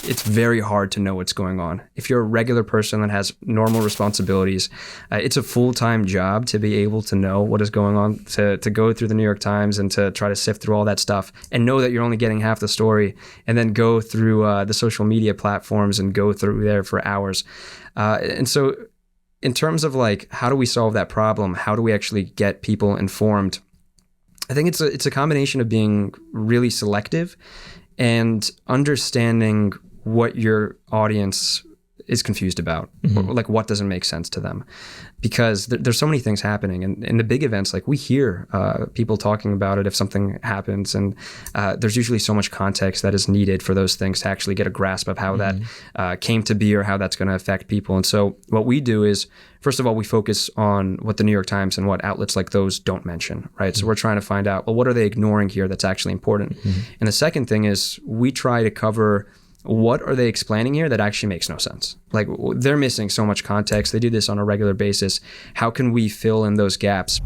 it's very hard to know what's going on. If you're a regular person that has normal responsibilities, it's a full-time job to be able to know what is going on, to go through the New York Times and to try to sift through all that stuff and know that you're only getting half the story, and then go through the social media platforms and go through there for hours. And so in terms of like, how do we solve that problem? How do we actually get people informed? I think it's a combination of being really selective and understanding what your audience is confused about, like what doesn't make sense to them, because there's so many things happening. And in the big events, like we hear people talking about it if something happens, and there's usually so much context that is needed for those things to actually get a grasp of how that came to be or how that's going to affect people. And so what we do is, first of all, we focus on what the New York Times and what outlets like those don't mention, right? So we're trying to find out, well, what are they ignoring here that's actually important? And the second thing is we try to cover what are they explaining here that actually makes no sense. Like they're missing so much context. They do this on a regular basis. How can we fill in those gaps?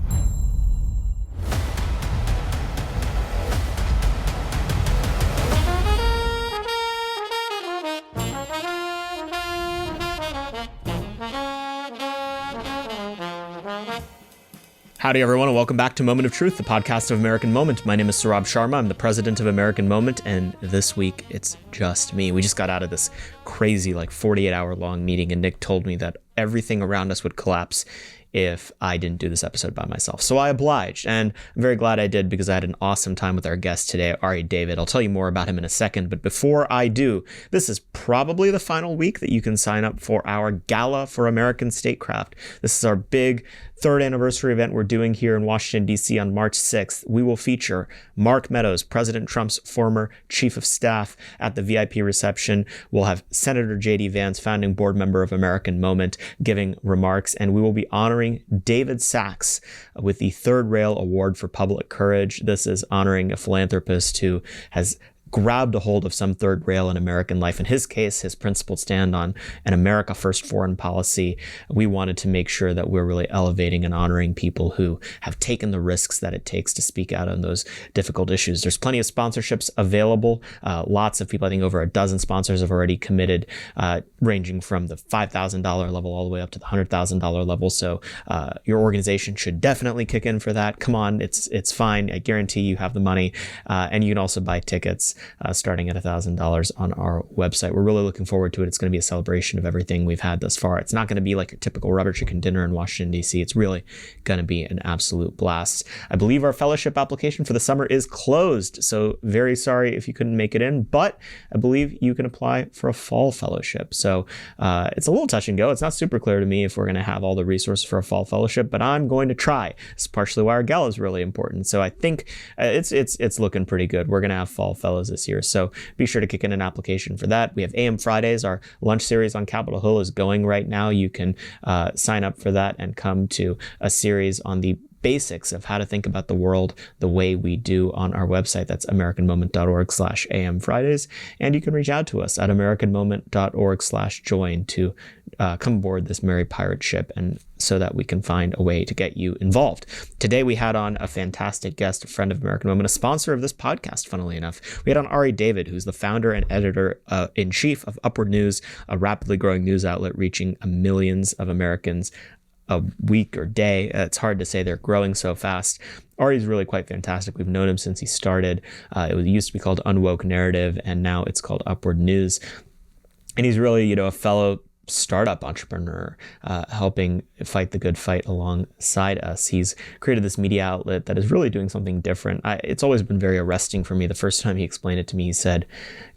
Howdy, everyone, and welcome back to Moment of Truth, the podcast of American Moment. My name is Saurabh Sharma. I'm the president of American Moment, and this week it's just me. We just got out of this crazy, 48-hour-long meeting, and Nick told me that everything around us would collapse if I didn't do this episode by myself. So I obliged, and I'm very glad I did because I had an awesome time with our guest today, Ari David. I'll tell you more about him in a second, but before I do, this is probably the final week that you can sign up for our Gala for American Statecraft. This is our big third anniversary event we're doing here in Washington, D.C. on March 6th. We will feature Mark Meadows, President Trump's former chief of staff, at the VIP reception. We'll have Senator J.D. Vance, founding board member of American Moment, giving remarks, and we will be honoring David Sachs with the Third Rail Award for Public Courage. This is honoring a philanthropist who has grabbed a hold of some third rail in American life. In his case, his principled stand on an America First foreign policy. We wanted to make sure that we're really elevating and honoring people who have taken the risks that it takes to speak out on those difficult issues. There's plenty of sponsorships available. Lots of people, I think over a dozen sponsors have already committed, ranging from the $5,000 level all the way up to the $100,000 level. So your organization should definitely kick in for that. Come on, it's fine. I guarantee you have the money. And you can also buy tickets starting at $1,000 on our website. We're really looking forward to it. It's going to be a celebration of everything we've had thus far. It's not going to be like your typical rubber chicken dinner in Washington, D.C. It's really going to be an absolute blast. I believe our fellowship application for the summer is closed, so very sorry if you couldn't make it in, but I believe you can apply for a fall fellowship. So it's a little touch and go. It's not super clear to me if we're going to have all the resources for a fall fellowship, but I'm going to try. It's partially why our gala is really important. So I think it's looking pretty good. We're going to have fall fellows this year. So be sure to kick in an application for that. We have AM Fridays. Our lunch series on Capitol Hill is going right now. You can sign up for that and come to a series on the basics of how to think about the world the way we do on our website. That's americanmoment.org/AM Fridays. And you can reach out to us at americanmoment.org/join to come aboard this merry pirate ship, and so that we can find a way to get you involved. Today we had on a fantastic guest, a friend of American Moment, a sponsor of this podcast, funnily enough. We had on Ari David, who's the founder and editor-in-chief of Upward News, a rapidly growing news outlet reaching millions of Americans a week or day. It's hard to say, they're growing so fast. Ari's really quite fantastic. We've known him since he started. It used to be called Unwoke Narrative, and now it's called Upward News. And he's really, a fellow startup entrepreneur, helping fight the good fight alongside us. He's created this media outlet that is really doing something different. It's always been very arresting for me. The first time he explained it to me, he said,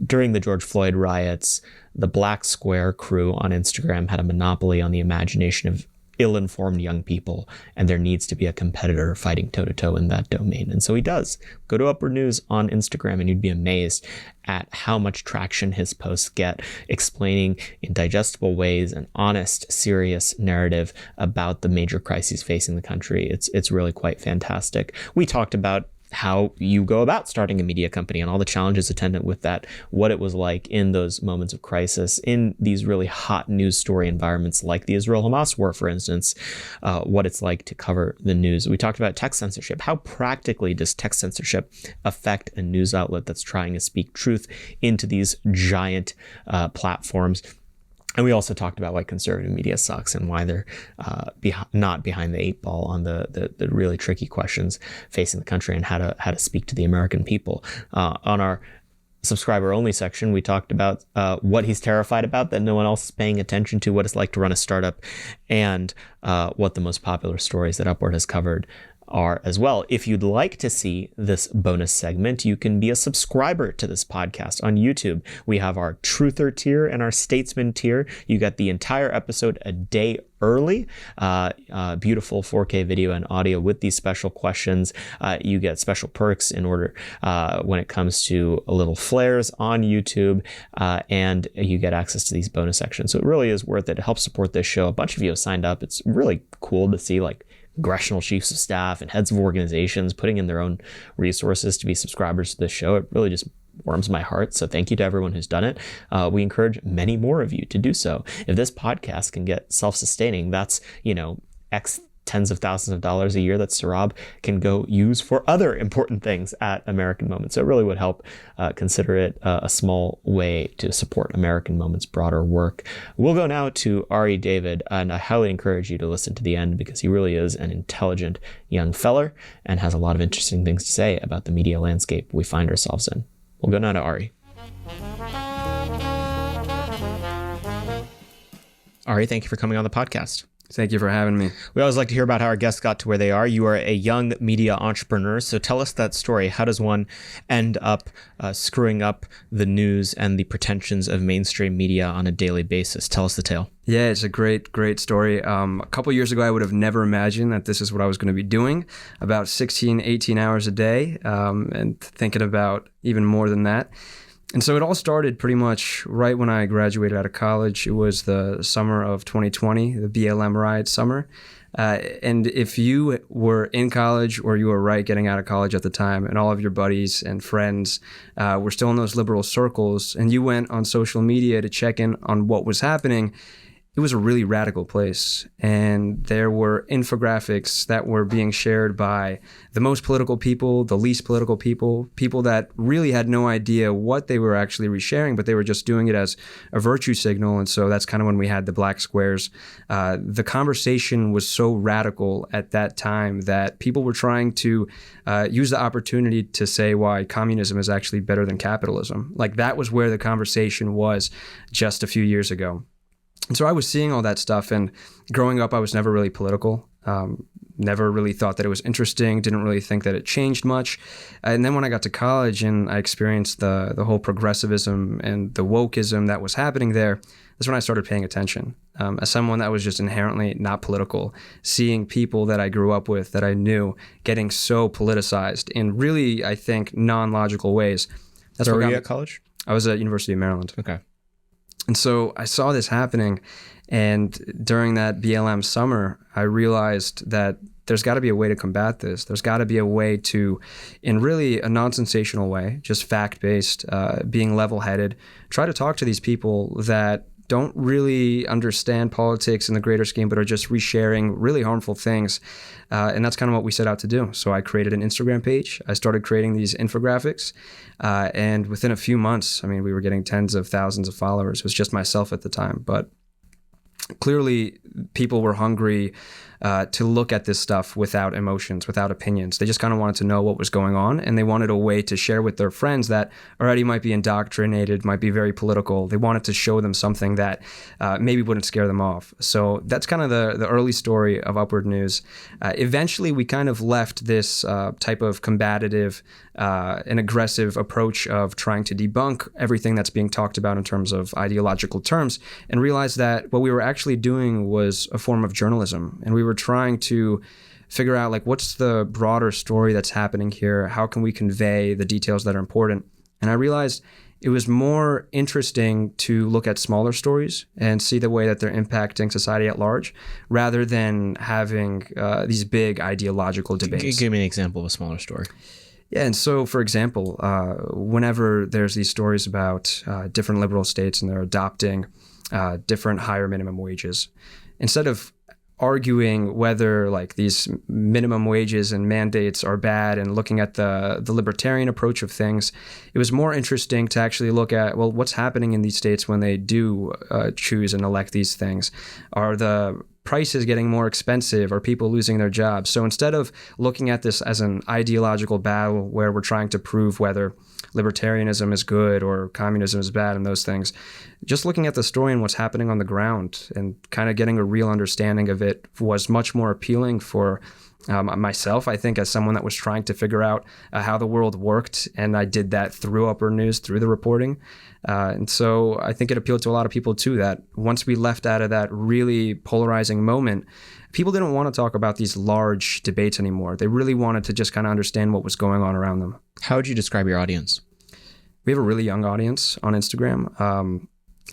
during the George Floyd riots, the Black Square crew on Instagram had a monopoly on the imagination of ill-informed young people, and there needs to be a competitor fighting toe-to-toe in that domain. And so he does. Go to Upward News on Instagram and you'd be amazed at how much traction his posts get, explaining in digestible ways an honest, serious narrative about the major crises facing the country. It's really quite fantastic. We talked about how you go about starting a media company and all the challenges attendant with that, what it was like in those moments of crisis, in these really hot news story environments like the Israel-Hamas war, for instance, what it's like to cover the news. We talked about text censorship. How practically does text censorship affect a news outlet that's trying to speak truth into these giant platforms? And we also talked about why conservative media sucks and why they're not behind the eight ball on the really tricky questions facing the country and how to speak to the American people. On our subscriber only section, we talked about what he's terrified about that no one else is paying attention to, what it's like to run a startup, and what the most popular stories that Upward has covered are as well. If you'd like to see this bonus segment, you can be a subscriber to this podcast on YouTube. We have our Truther tier and our Statesman tier. You get the entire episode a day early, beautiful 4K video and audio with these special questions. You get special perks in order when it comes to little flares on YouTube, and you get access to these bonus sections. So it really is worth it. It helps support this show. A bunch of you have signed up. It's really cool to see congressional chiefs of staff and heads of organizations putting in their own resources to be subscribers to this show. It really just warms my heart. So thank you to everyone who's done it. We encourage many more of you to do so. If this podcast can get self-sustaining, that's, X tens of thousands of dollars a year that Saurabh can go use for other important things at American Moment. So it really would help. Consider it a small way to support American Moment's broader work. We'll go now to Ari David, and I highly encourage you to listen to the end because he really is an intelligent young feller and has a lot of interesting things to say about the media landscape we find ourselves in. We'll go now to Ari. Ari, thank you for coming on the podcast. Thank you for having me. We always like to hear about how our guests got to where they are. You are a young media entrepreneur, so tell us that story. How does one end up screwing up the news and the pretensions of mainstream media on a daily basis? Tell us the tale. Yeah, it's a great story. A couple years ago, I would have never imagined that this is what I was going to be doing, about 16, 18 hours a day, and thinking about even more than that. And so it all started pretty much right when I graduated out of college. It was the summer of 2020, the BLM riot summer. And if you were in college or you were getting out of college at the time, and all of your buddies and friends were still in those liberal circles, and you went on social media to check in on what was happening, it was a really radical place. And there were infographics that were being shared by the most political people, the least political people, people that really had no idea what they were actually resharing, but they were just doing it as a virtue signal. And so that's kind of when we had the black squares. The conversation was so radical at that time that people were trying to use the opportunity to say why communism is actually better than capitalism. That was where the conversation was just a few years ago. And so I was seeing all that stuff, and growing up, I was never really political, never really thought that it was interesting, didn't really think that it changed much. And then when I got to college and I experienced the whole progressivism and the wokeism that was happening there, that's when I started paying attention. As someone that was just inherently not political, seeing people that I grew up with, that I knew, getting so politicized in really, I think, non-logical ways. That's where were you at college? I was at University of Maryland. Okay. And so I saw this happening, and during that BLM summer, I realized that there's got to be a way to combat this. There's got to be a way to, in really a non-sensational way, just fact-based, being level-headed, try to talk to these people that don't really understand politics in the greater scheme, but are just resharing really harmful things. And that's kind of what we set out to do. So I created an Instagram page. I started creating these infographics. And within a few months, we were getting tens of thousands of followers. It was just myself at the time. But clearly, people were hungry to look at this stuff without emotions, without opinions. They just kind of wanted to know what was going on, and they wanted a way to share with their friends that already might be indoctrinated, might be very political. They wanted to show them something that maybe wouldn't scare them off. So that's kind of the early story of Upward News. Eventually, we kind of left this type of combative and aggressive approach of trying to debunk everything that's being talked about in terms of ideological terms, and realized that what we were actually doing was a form of journalism, and we were trying to figure out what's the broader story that's happening here? How can we convey the details that are important? And I realized it was more interesting to look at smaller stories and see the way that they're impacting society at large, rather than having these big ideological debates. Give me an example of a smaller story. Yeah, and so, for example, whenever there's these stories about different liberal states and they're adopting different higher minimum wages, instead of arguing whether like these minimum wages and mandates are bad and looking at the libertarian approach of things, it was more interesting to actually look at, well, what's happening in these states when they do choose and elect these things? Are the prices getting more expensive? Are people losing their jobs? So instead of looking at this as an ideological battle where we're trying to prove whether libertarianism is good or communism is bad and those things, just looking at the story and what's happening on the ground and kind of getting a real understanding of it was much more appealing for myself, I think, as someone that was trying to figure out how the world worked. And I did that through Upper News, through the reporting. And so I think it appealed to a lot of people, too, that once we left out of that really polarizing moment, people didn't want to talk about these large debates anymore. They really wanted to just kind of understand what was going on around them. How would you describe your audience? We have a really young audience on Instagram. And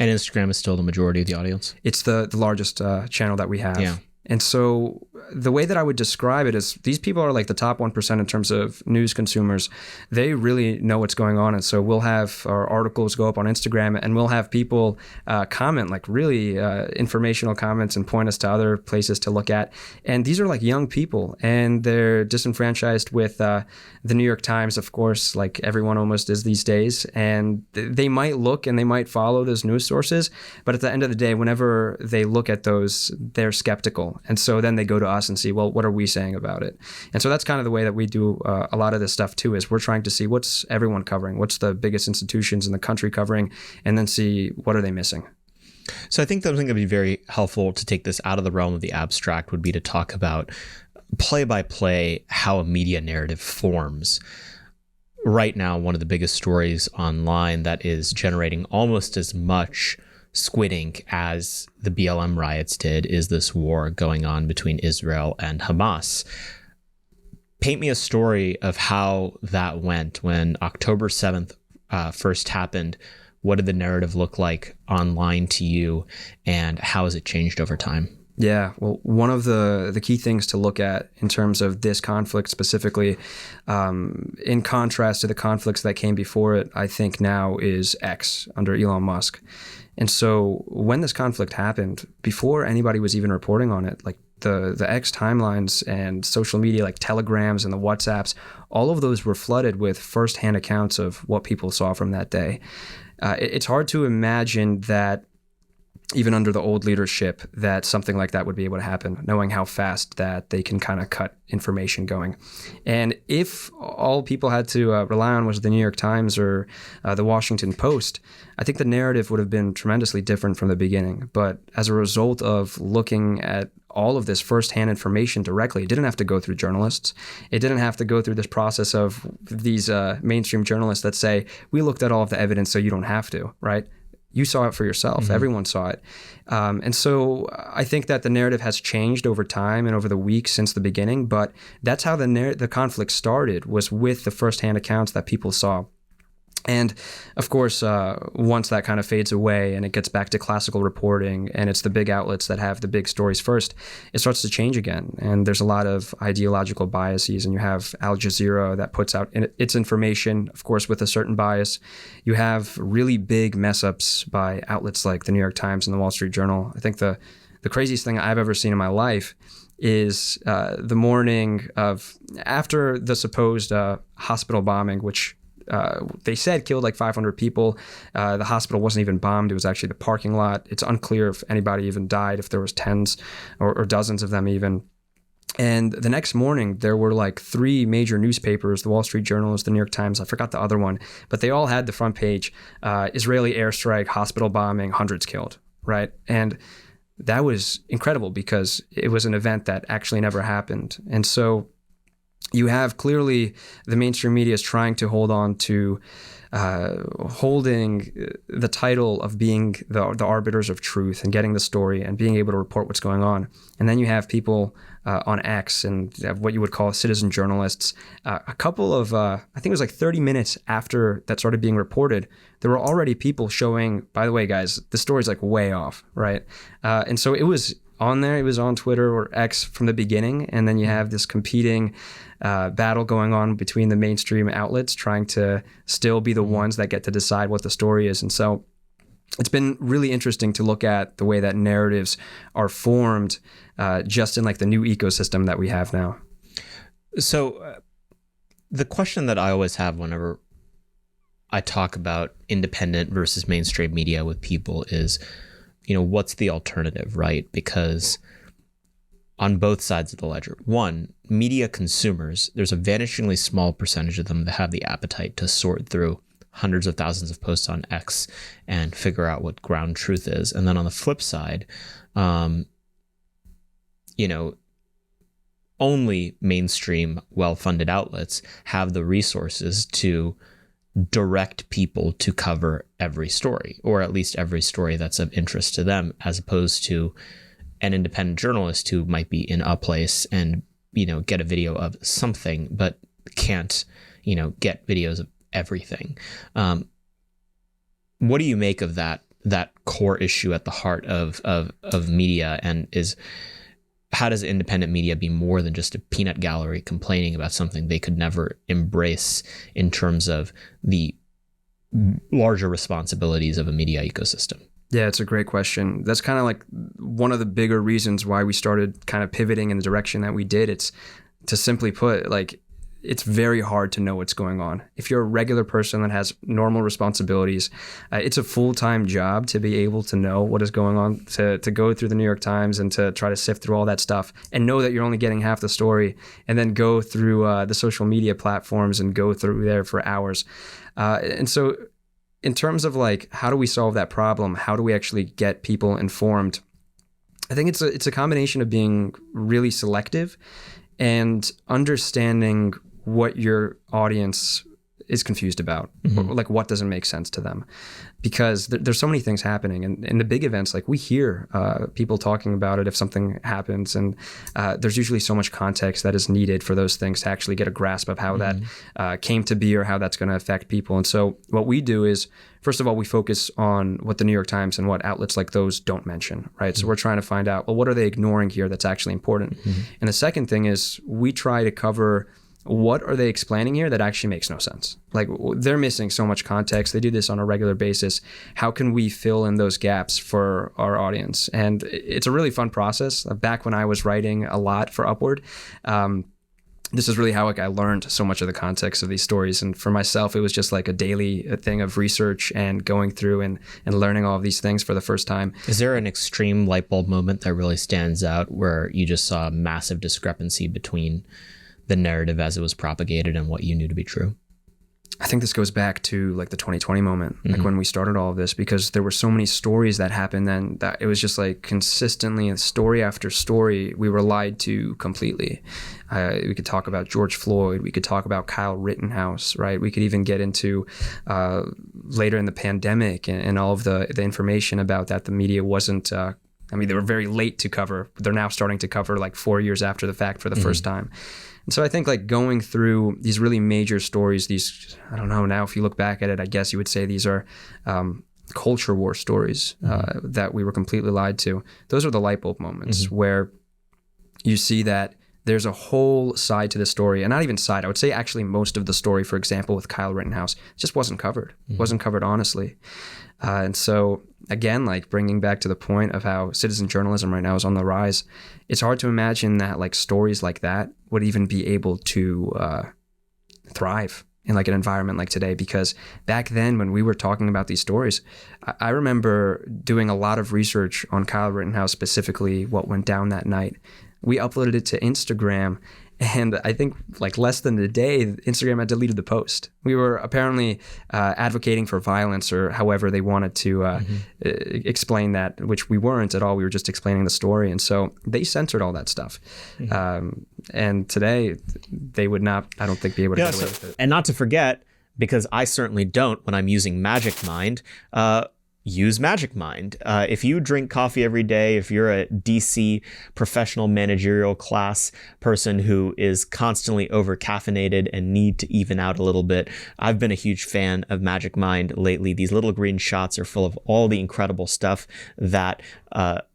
Instagram is still the majority of the audience? It's the largest channel that we have. Yeah. And so the way that I would describe it is these people are like the top 1% in terms of news consumers. They really know what's going on. And so we'll have our articles go up on Instagram and we'll have people comment, like really informational comments and point us to other places to look at. And these are like young people and they're disenfranchised with the New York Times, of course, like everyone almost is these days. And they might look and they might follow those news sources. But at the end of the day, whenever they look at those, they're skeptical. And so then they go to us and see, well, what are we saying about it? And so that's kind of the way that we do a lot of this stuff too, is we're trying to see what's everyone covering, what's the biggest institutions in the country covering, and then see what are they missing. So I think something that would be very helpful to take this out of the realm of the abstract would be to talk about play by play how a media narrative forms. Right now, one of the biggest stories online that is generating almost as much squid ink as the BLM riots did is this war going on between Israel and Hamas. Paint me a story of how that went when October 7th first happened. What did the narrative look like online to you, and how has it changed over time? Yeah, well, one of the key things to look at in terms of this conflict specifically, in contrast to the conflicts that came before it, I think now is X under Elon Musk. And so when this conflict happened, before anybody was even reporting on it, like the X timelines and social media like Telegrams and the WhatsApps, all of those were flooded with firsthand accounts of what people saw from that day. It's hard to imagine that even under the old leadership, that something like that would be able to happen, knowing how fast that they can kind of cut information going. And if all people had to rely on was the New York Times or the Washington Post, I think the narrative would have been tremendously different from the beginning. But as a result of looking at all of this firsthand information directly, it didn't have to go through journalists. It didn't have to go through this process of these mainstream journalists that say, we looked at all of the evidence so you don't have to, right? You saw it for yourself. Mm-hmm. Everyone saw it. And so I think that the narrative has changed over time and over the weeks since the beginning, but that's how the conflict started, was with the firsthand accounts that people saw. And of course, once that kind of fades away and it gets back to classical reporting and it's the big outlets that have the big stories first, it starts to change again. And there's a lot of ideological biases, and you have Al Jazeera that puts out its information, of course, with a certain bias. You have really big mess ups by outlets like the New York Times and the Wall Street Journal. I think the craziest thing I've ever seen in my life is the morning of after the supposed hospital bombing, which they said killed like 500 people. The hospital wasn't even bombed. It was actually the parking lot. It's unclear if anybody even died, if there was tens or dozens of them even. And the next morning, there were like 3 major newspapers, the Wall Street Journal, the New York Times, I forgot the other one, but they all had the front page, Israeli airstrike, hospital bombing, hundreds killed, right? And that was incredible because it was an event that actually never happened. And so you have clearly the mainstream media is trying to hold on to holding the title of being the arbiters of truth and getting the story and being able to report what's going on. And then you have people on X and what you would call citizen journalists. A couple of, I think it was like 30 minutes after that started being reported, there were already people showing, by the way, guys, the story's like way off, right? And so it was on there. It was on Twitter or X from the beginning. And then you have this competing battle going on between the mainstream outlets trying to still be the ones that get to decide what the story is. And so it's been really interesting to look at the way that narratives are formed just in like the new ecosystem that we have now. So the question that I always have whenever I talk about independent versus mainstream media with people is, what's the alternative, right? Because on both sides of the ledger, one, media consumers, there's a vanishingly small percentage of them that have the appetite to sort through hundreds of thousands of posts on X and figure out what ground truth is. And then on the flip side, only mainstream, well-funded outlets have the resources to direct people to cover every story, or at least every story that's of interest to them, as opposed to an independent journalist who might be in a place and, get a video of something, but can't, get videos of everything. What do you make of that core issue at the heart of media, and how does independent media be more than just a peanut gallery complaining about something they could never embrace in terms of the larger responsibilities of a media ecosystem? Yeah, it's a great question. That's kind of like one of the bigger reasons why we started kind of pivoting in the direction that we did. It's, to simply put, like, it's very hard to know what's going on. If you're a regular person that has normal responsibilities, it's a full-time job to be able to know what is going on, to go through the New York Times and to try to sift through all that stuff and know that you're only getting half the story, and then go through the social media platforms and go through there for hours. And so in terms of like, how do we solve that problem? How do we actually get people informed? I think it's a combination of being really selective and understanding what your audience is confused about, or like what doesn't make sense to them, because there's so many things happening. And in the big events, like we hear people talking about it if something happens, and there's usually so much context that is needed for those things to actually get a grasp of how that came to be or how that's going to affect people. And so what we do is, first of all, we focus on what the New York Times and what outlets like those don't mention, right? So we're trying to find out, well, what are they ignoring here that's actually important? And the second thing is we try to cover what are they explaining here that actually makes no sense. Like, they're missing so much context. They do this on a regular basis. How can we fill in those gaps for our audience? And it's a really fun process. Back when I was writing a lot for Upward, this is really how I learned so much of the context of these stories. And for myself, it was just like a daily thing of research and going through and learning all of these things for the first time. Is there an extreme light bulb moment that really stands out where you just saw a massive discrepancy between the narrative as it was propagated and what you knew to be true? I think this goes back to like the 2020 moment, like when we started all of this, because there were so many stories that happened then that it was just like consistently, story after story, we were lied to completely. We could talk about George Floyd. We could talk about Kyle Rittenhouse, right? We could even get into later in the pandemic and all of the information about that. The media wasn't, they were very late to cover, but they're now starting to cover like 4 years after the fact for the first time. And so I think like going through these really major stories, these, I don't know, now if you look back at it, I guess you would say these are culture war stories that we were completely lied to. Those are the light bulb moments where you see that there's a whole side to the story, and not even side, I would say actually most of the story, for example, with Kyle Rittenhouse, just wasn't covered. Wasn't covered honestly. And so again, like bringing back to the point of how citizen journalism right now is on the rise, it's hard to imagine that like stories like that would even be able to thrive in like an environment like today. Because back then when we were talking about these stories, I remember doing a lot of research on Kyle Rittenhouse, specifically what went down that night. We uploaded it to Instagram, and I think like less than a day, Instagram had deleted the post. We were apparently advocating for violence, or however they wanted to explain that, which we weren't at all. We were just explaining the story. And so they censored all that stuff. And today they would not, I don't think, be able to get away with it. And not to forget, because I certainly don't when I'm using Magic Mind, use Magic Mind. If you drink coffee every day, if you're a DC professional managerial class person who is constantly over caffeinated and need to even out a little bit, I've been a huge fan of Magic Mind lately. These little green shots are full of all the incredible stuff that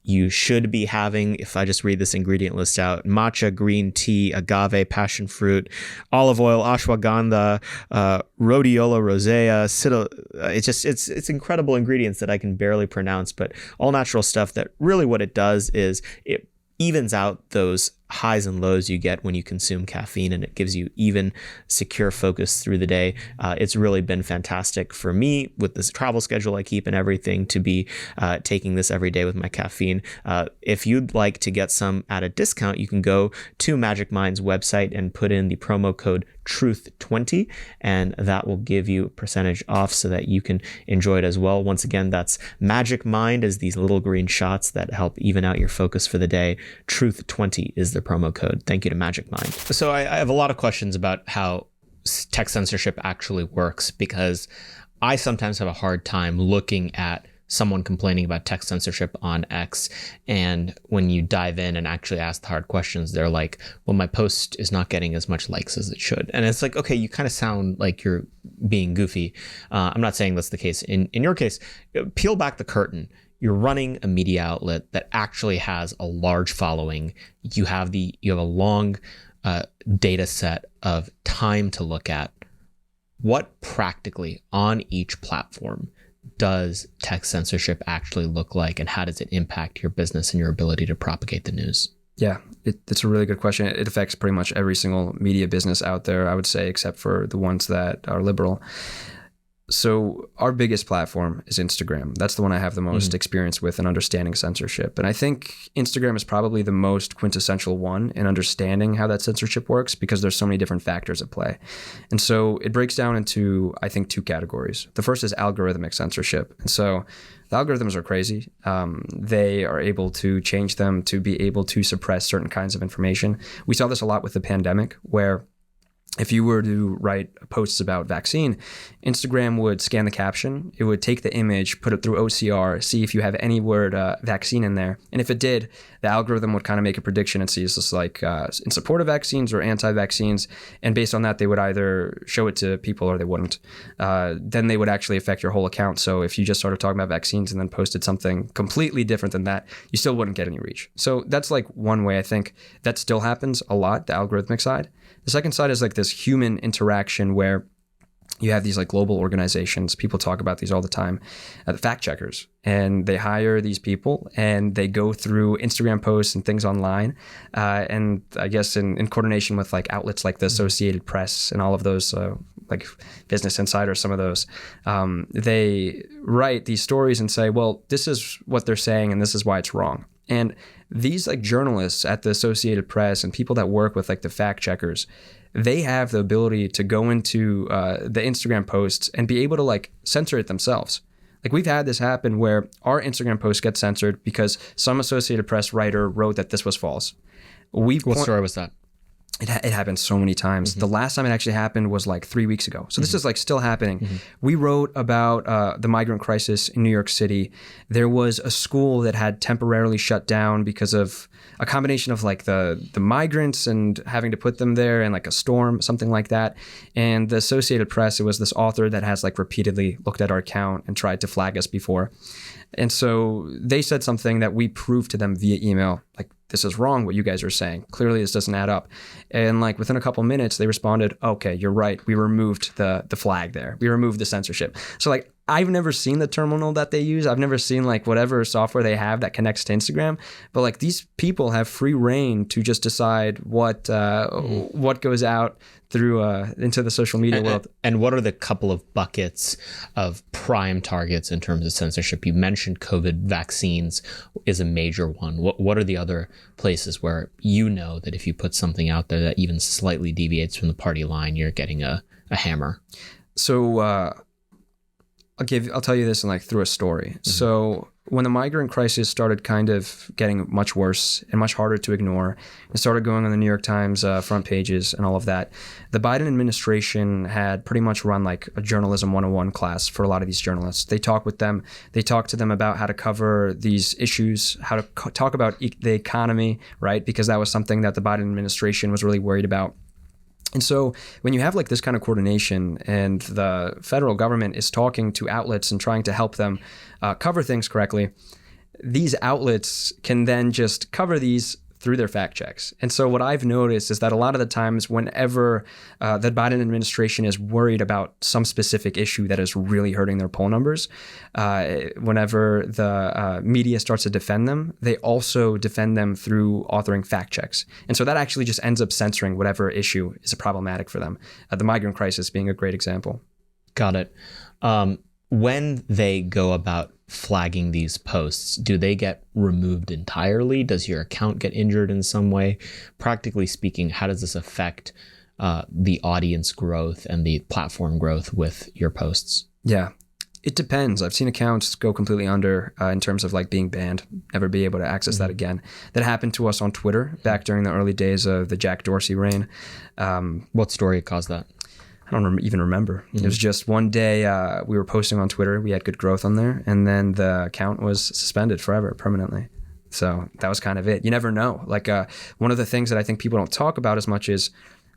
You should be having, if I just read this ingredient list out, matcha, green tea, agave, passion fruit, olive oil, ashwagandha, rhodiola rosea, it's incredible ingredients that I can barely pronounce, but all natural stuff that really what it does is it evens out those highs and lows you get when you consume caffeine, and it gives you even secure focus through the day. It's really been fantastic for me with this travel schedule I keep and everything to be taking this every day with my caffeine. If you'd like to get some at a discount, you can go to Magic Mind's website and put in the promo code TRUTH20, and that will give you a percentage off so that you can enjoy it as well. Once again, that's Magic Mind is these little green shots that help even out your focus for the day. TRUTH20 is the promo code. Thank you to Magic Mind. So I have a lot of questions about how tech censorship actually works, because I sometimes have a hard time looking at someone complaining about tech censorship on X, and when you dive in and actually ask the hard questions, they're like, well, my post is not getting as much likes as it should. And it's like, okay, you kind of sound like you're being goofy. I'm not saying that's the case. In your case, peel back the curtain. You're running a media outlet that actually has a large following. You have a long data set of time to look at. What practically on each platform does tech censorship actually look like, and how does it impact your business and your ability to propagate the news? Yeah, it's a really good question. It affects pretty much every single media business out there, I would say, except for the ones that are liberal. So our biggest platform is Instagram. That's the one I have the most experience with in understanding censorship. And I think Instagram is probably the most quintessential one in understanding how that censorship works, because there's so many different factors at play. And so it breaks down into, I think, two categories. The first is algorithmic censorship. And so the algorithms are crazy. They are able to change them to be able to suppress certain kinds of information. We saw this a lot with the pandemic, where if you were to write posts about vaccine, Instagram would scan the caption. It would take the image, put it through OCR, see if you have any word vaccine in there. And if it did, the algorithm would kind of make a prediction and see is this like in support of vaccines or anti-vaccines. And based on that, they would either show it to people or they wouldn't. Then they would actually affect your whole account. So if you just started talking about vaccines and then posted something completely different than that, you still wouldn't get any reach. So that's like one way I think that still happens a lot, the algorithmic side. The second side is like this human interaction where you have these like global organizations. People talk about these all the time, the fact checkers, and they hire these people and they go through Instagram posts and things online. And I guess in coordination with like outlets like the Associated Press and all of those, like Business Insider, some of those, they write these stories and say, well, this is what they're saying and this is why it's wrong. And these like journalists at the Associated Press and people that work with like the fact checkers, they have the ability to go into the Instagram posts and be able to like censor it themselves. Like we've had this happen where our Instagram posts get censored because some Associated Press writer wrote that this was false. What story was that? It happened so many times. The last time it actually happened was like 3 weeks ago. So this is like still happening. We wrote about the migrant crisis in New York City. There was a school that had temporarily shut down because of a combination of like the migrants and having to put them there and like a storm, something like that. And the Associated Press, it was this author that has like repeatedly looked at our account and tried to flag us before. And so they said something that we proved to them via email, like, this is wrong what you guys are saying. Clearly this doesn't add up. And like within a couple minutes, they responded, okay, you're right. We removed the flag there. We removed the censorship. So like, I've never seen the terminal that they use. I've never seen like whatever software they have that connects to Instagram. But like these people have free reign to just decide what goes out through into the social media world. And what are the couple of buckets of prime targets in terms of censorship? You mentioned COVID vaccines is a major one. What are the other places where you know that if you put something out there that even slightly deviates from the party line, you're getting a hammer? So I'll tell you this in like through a story. So when the migrant crisis started kind of getting much worse and much harder to ignore, it started going on the New York Times front pages and all of that. The Biden administration had pretty much run like a journalism 101 class for a lot of these journalists. They talk with them. They talk to them about how to cover these issues, how to talk about the economy, right? Because that was something that the Biden administration was really worried about. And so when you have like this kind of coordination and the federal government is talking to outlets and trying to help them cover things correctly, these outlets can then just cover these through their fact checks. And so what I've noticed is that a lot of the times whenever the Biden administration is worried about some specific issue that is really hurting their poll numbers, whenever the media starts to defend them, they also defend them through authoring fact checks. And so that actually just ends up censoring whatever issue is problematic for them. The migrant crisis being a great example. Got it. When they go about flagging these posts, do they get removed entirely? Does your account get injured in some way? Practically speaking, how does this affect the audience growth and the platform growth with your posts? Yeah, it depends. I've seen accounts go completely under in terms of like being banned, never be able to access that again. That happened to us on Twitter back during the early days of the Jack Dorsey reign. What story caused that? I don't even remember. It was just one day we were posting on Twitter. We had good growth on there. And then the account was suspended forever, permanently. So that was kind of it. You never know. Like one of the things that I think people don't talk about as much is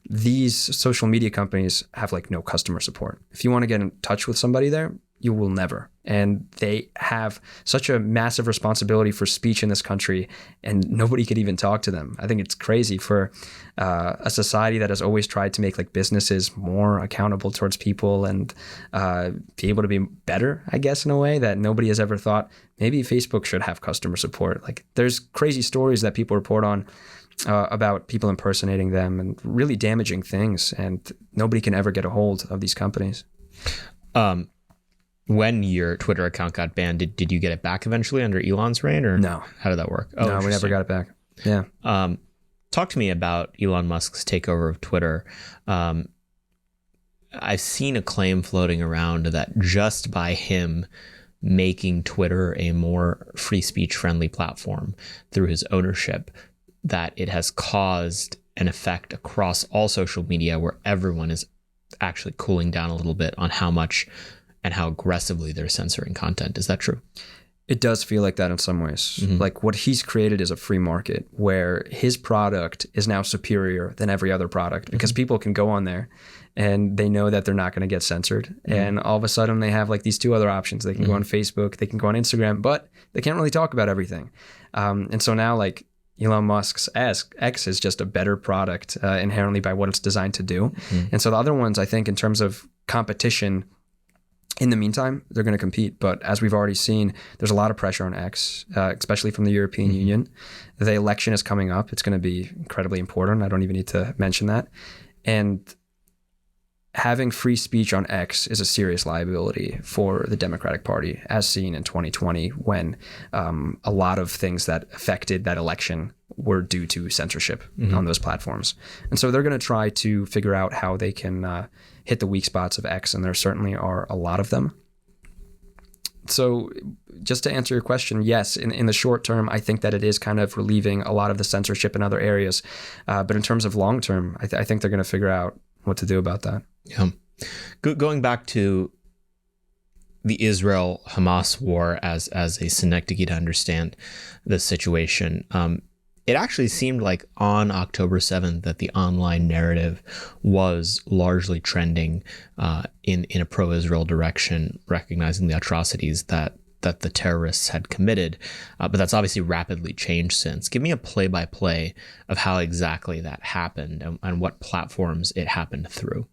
these social media companies have like no customer support. If you want to get in touch with somebody there, you will never. And they have such a massive responsibility for speech in this country, and nobody could even talk to them. I think it's crazy for a society that has always tried to make like businesses more accountable towards people and be able to be better, I guess, in a way that nobody has ever thought maybe Facebook should have customer support. Like there's crazy stories that people report on about people impersonating them and really damaging things, and nobody can ever get a hold of these companies. When your Twitter account got banned, did you get it back eventually under Elon's reign, or no? How did that work? Oh, no, we never got it back. Yeah. Talk to me about Elon Musk's takeover of Twitter. I've seen a claim floating around that just by him making Twitter a more free speech friendly platform through his ownership, that it has caused an effect across all social media where everyone is actually cooling down a little bit on how much and how aggressively they're censoring content. Is that true? It does feel like that in some ways. Mm-hmm. Like what he's created is a free market where his product is now superior than every other product because people can go on there and they know that they're not going to get censored. And all of a sudden they have like these two other options. They can go on Facebook, they can go on Instagram, but they can't really talk about everything. And so now like Elon Musk's X is just a better product inherently by what it's designed to do. And so the other ones, I think in terms of competition, in the meantime, they're going to compete. But as we've already seen, there's a lot of pressure on X, especially from the European Union. The election is coming up. It's going to be incredibly important. I don't even need to mention that. And having free speech on X is a serious liability for the Democratic Party, as seen in 2020, when a lot of things that affected that election were due to censorship on those platforms. And so they're going to try to figure out how they can hit the weak spots of X, and there certainly are a lot of them. So just to answer your question, yes, in the short term, I think that it is kind of relieving a lot of the censorship in other areas. But in terms of long term, I think they're going to figure out what to do about that. Yeah. Going back to the Israel-Hamas war as a synecdoche to understand the situation, it actually seemed like on October 7th that the online narrative was largely trending in a pro-Israel direction, recognizing the atrocities that the terrorists had committed. But that's obviously rapidly changed since. Give me a play-by-play of how exactly that happened and what platforms it happened through.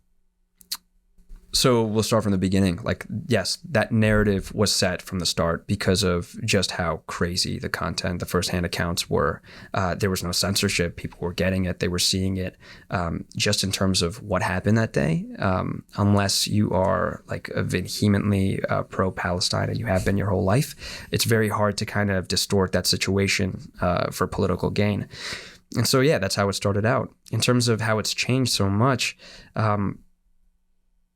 So we'll start from the beginning. Like, yes, that narrative was set from the start because of just how crazy the content, the firsthand accounts were. There was no censorship. People were getting it. They were seeing it. Just in terms of what happened that day, unless you are like a vehemently pro-Palestine and you have been your whole life, it's very hard to kind of distort that situation for political gain. And so, yeah, that's how it started out. In terms of how it's changed so much,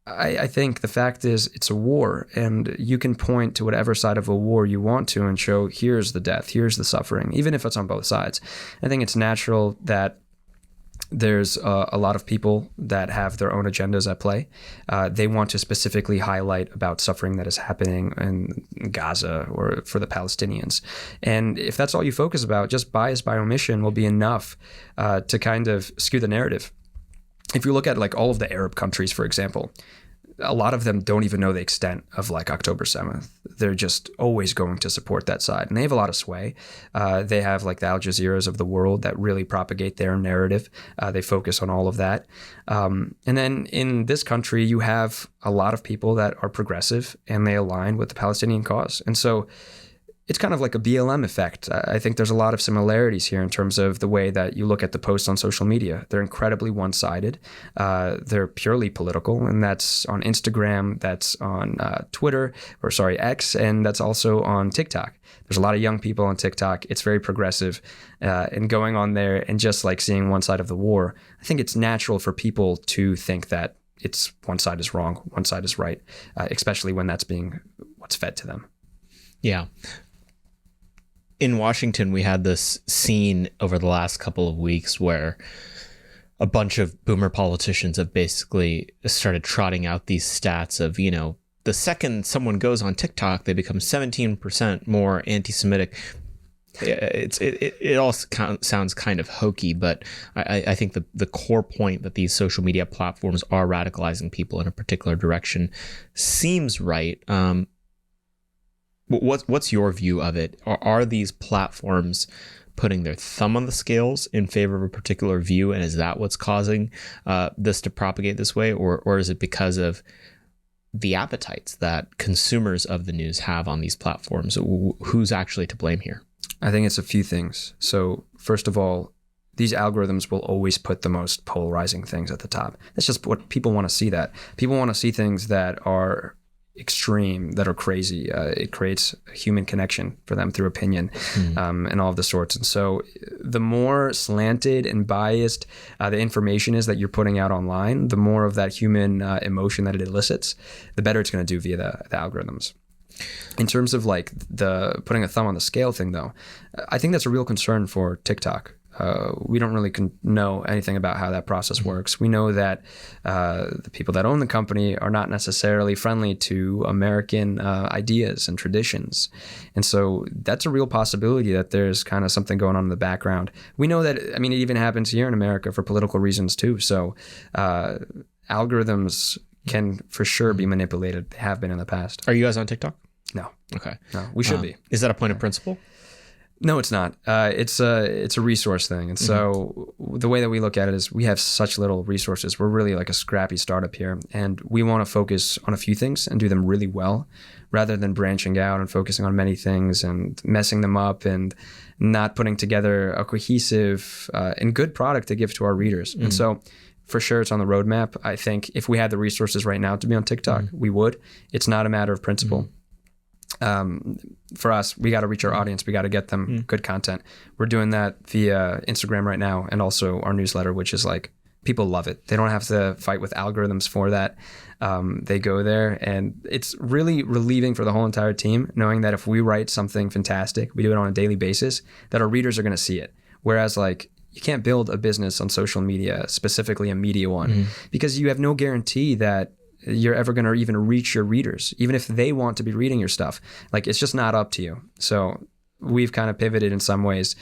I think the fact is it's a war, and you can point to whatever side of a war you want to and show here's the death, here's the suffering, even if it's on both sides. I think it's natural that there's a lot of people that have their own agendas at play. They want to specifically highlight about suffering that is happening in Gaza or for the Palestinians. And if that's all you focus about, just bias by omission will be enough to kind of skew the narrative. If you look at like all of the Arab countries, for example, a lot of them don't even know the extent of like October 7th. They're just always going to support that side. And they have a lot of sway. They have like the Al Jazeeras of the world that really propagate their narrative. They focus on all of that. And then in this country, you have a lot of people that are progressive and they align with the Palestinian cause. And so it's kind of like a BLM effect. I think there's a lot of similarities here in terms of the way that you look at the posts on social media. They're incredibly one-sided. They're purely political, and that's on Instagram, that's on X, and that's also on TikTok. There's a lot of young people on TikTok. It's very progressive, and going on there and just like seeing one side of the war, I think it's natural for people to think that it's one side is wrong, one side is right, especially when that's being what's fed to them. Yeah. In Washington, we had this scene over the last couple of weeks where a bunch of boomer politicians have basically started trotting out these stats of, the second someone goes on TikTok, they become 17% more anti-Semitic. It all sounds kind of hokey, but I think the core point that these social media platforms are radicalizing people in a particular direction seems right. What's your view of it? Are these platforms putting their thumb on the scales in favor of a particular view, and is that what's causing this to propagate this way, or is it because of the appetites that consumers of the news have on these platforms? Who's actually to blame here? I think it's a few things. So first of all, these algorithms will always put the most polarizing things at the top. That's just what people want to see. That people want to see things that are extreme, that are crazy. It creates a human connection for them through opinion, and all of the sorts. And so the more slanted and biased the information is that you're putting out online, the more of that human emotion that it elicits, the better it's going to do via the algorithms. In terms of like the putting a thumb on the scale thing, though, I think that's a real concern for TikTok. We don't really know anything about how that process works. We know that the people that own the company are not necessarily friendly to American ideas and traditions. And so that's a real possibility that there's kind of something going on in the background. We know that, it even happens here in America for political reasons too. So algorithms can for sure be manipulated. They have been in the past. Are you guys on TikTok? No. Okay. No, we should be. Is that a point of principle? No, it's not. It's a resource thing. And so the way that we look at it is we have such little resources. We're really like a scrappy startup here. And we want to focus on a few things and do them really well rather than branching out and focusing on many things and messing them up and not putting together a cohesive and good product to give to our readers. And so for sure, it's on the roadmap. I think if we had the resources right now to be on TikTok, we would. It's not a matter of principle. For us, we got to reach our audience. We got to get them good content. We're doing that via Instagram right now, and also our newsletter, which is like, people love it. They don't have to fight with algorithms for that. They go there, and it's really relieving for the whole entire team, knowing that if we write something fantastic, we do it on a daily basis, that our readers are going to see it. Whereas like, you can't build a business on social media, specifically a media one, because you have no guarantee that you're ever going to even reach your readers, even if they want to be reading your stuff. Like, it's just not up to you. So we've kind of pivoted in some ways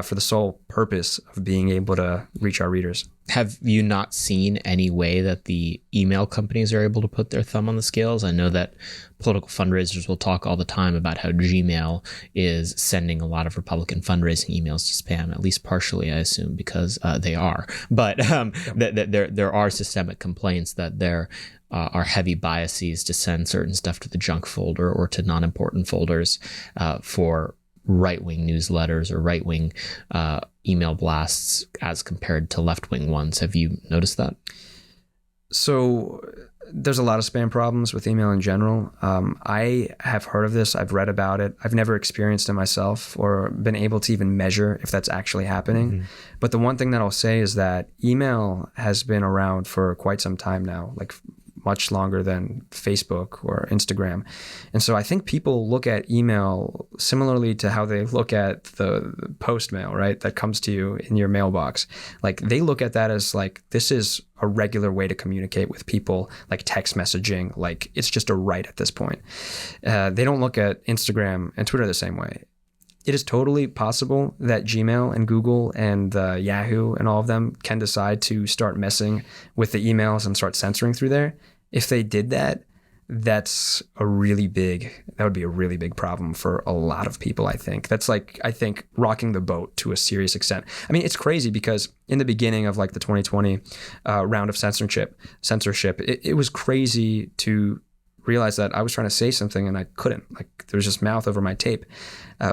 for the sole purpose of being able to reach our readers. Have you not seen any way that the email companies are able to put their thumb on the scales? I know that political fundraisers will talk all the time about how Gmail is sending a lot of Republican fundraising emails to spam, at least partially, I assume, because they are. But there are systemic complaints that there are heavy biases to send certain stuff to the junk folder or to non-important folders for right-wing newsletters or right-wing email blasts as compared to left-wing ones. Have you noticed that? So there's a lot of spam problems with email in general. I have heard of this. I've read about it. I've never experienced it myself or been able to even measure if that's actually happening. But the one thing that I'll say is that email has been around for quite some time now, like much longer than Facebook or Instagram. And so I think people look at email similarly to how they look at the post mail, right? That comes to you in your mailbox. Like, they look at that as like, this is a regular way to communicate with people, like text messaging, like it's just a right at this point. They don't look at Instagram and Twitter the same way. It is totally possible that Gmail and Google and Yahoo and all of them can decide to start messing with the emails and start censoring through there. If they did that, that would be a really big problem for a lot of people, I think. That's like, I think, rocking the boat to a serious extent. I mean, it's crazy because in the beginning of like the 2020 round of censorship, it was crazy to realize that I was trying to say something and I couldn't. Like, there was just mouth over my tape.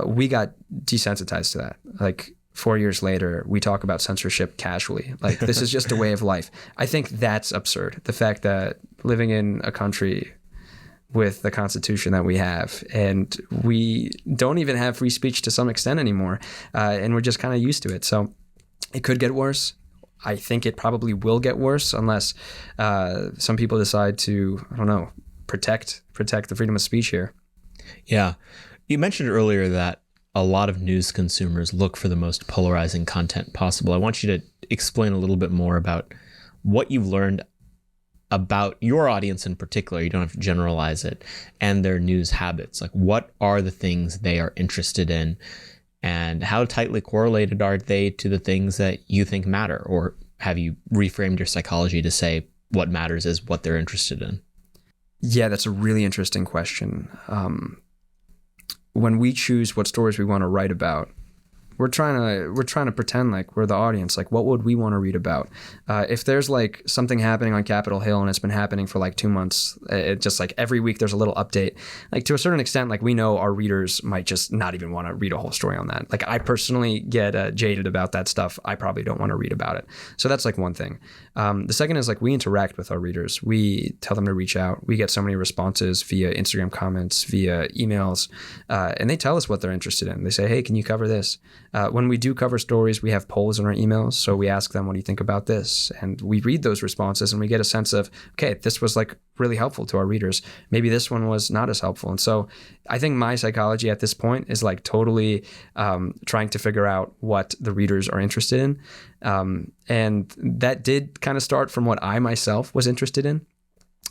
We got desensitized to that. Like, 4 years later, we talk about censorship casually. Like, this is just a way of life. I think that's absurd. The fact that living in a country with the Constitution that we have, and we don't even have free speech to some extent anymore, and we're just kind of used to it. So it could get worse. I think it probably will get worse unless some people decide to, I don't know, protect the freedom of speech here. Yeah. You mentioned earlier that a lot of news consumers look for the most polarizing content possible. I want you to explain a little bit more about what you've learned about your audience in particular. You don't have to generalize it, and their news habits. Like, what are the things they are interested in, and how tightly correlated are they to the things that you think matter? Or have you reframed your psychology to say what matters is what they're interested in? Yeah, that's a really interesting question. When we choose what stories we want to write about, we're trying to pretend like we're the audience. Like, what would we want to read about? If there's like something happening on Capitol Hill and it's been happening for like 2 months, it just like every week there's a little update. Like, to a certain extent, like, we know our readers might just not even want to read a whole story on that. Like, I personally get jaded about that stuff. I probably don't want to read about it. So that's like one thing. The second is like, we interact with our readers. We tell them to reach out. We get so many responses via Instagram comments, via emails, and they tell us what they're interested in. They say, hey, can you cover this? When we do cover stories, we have polls in our emails. So we ask them, what do you think about this? And we read those responses and we get a sense of, okay, this was like really helpful to our readers. Maybe this one was not as helpful. And so I think my psychology at this point is like totally trying to figure out what the readers are interested in. And that did kind of start from what I myself was interested in,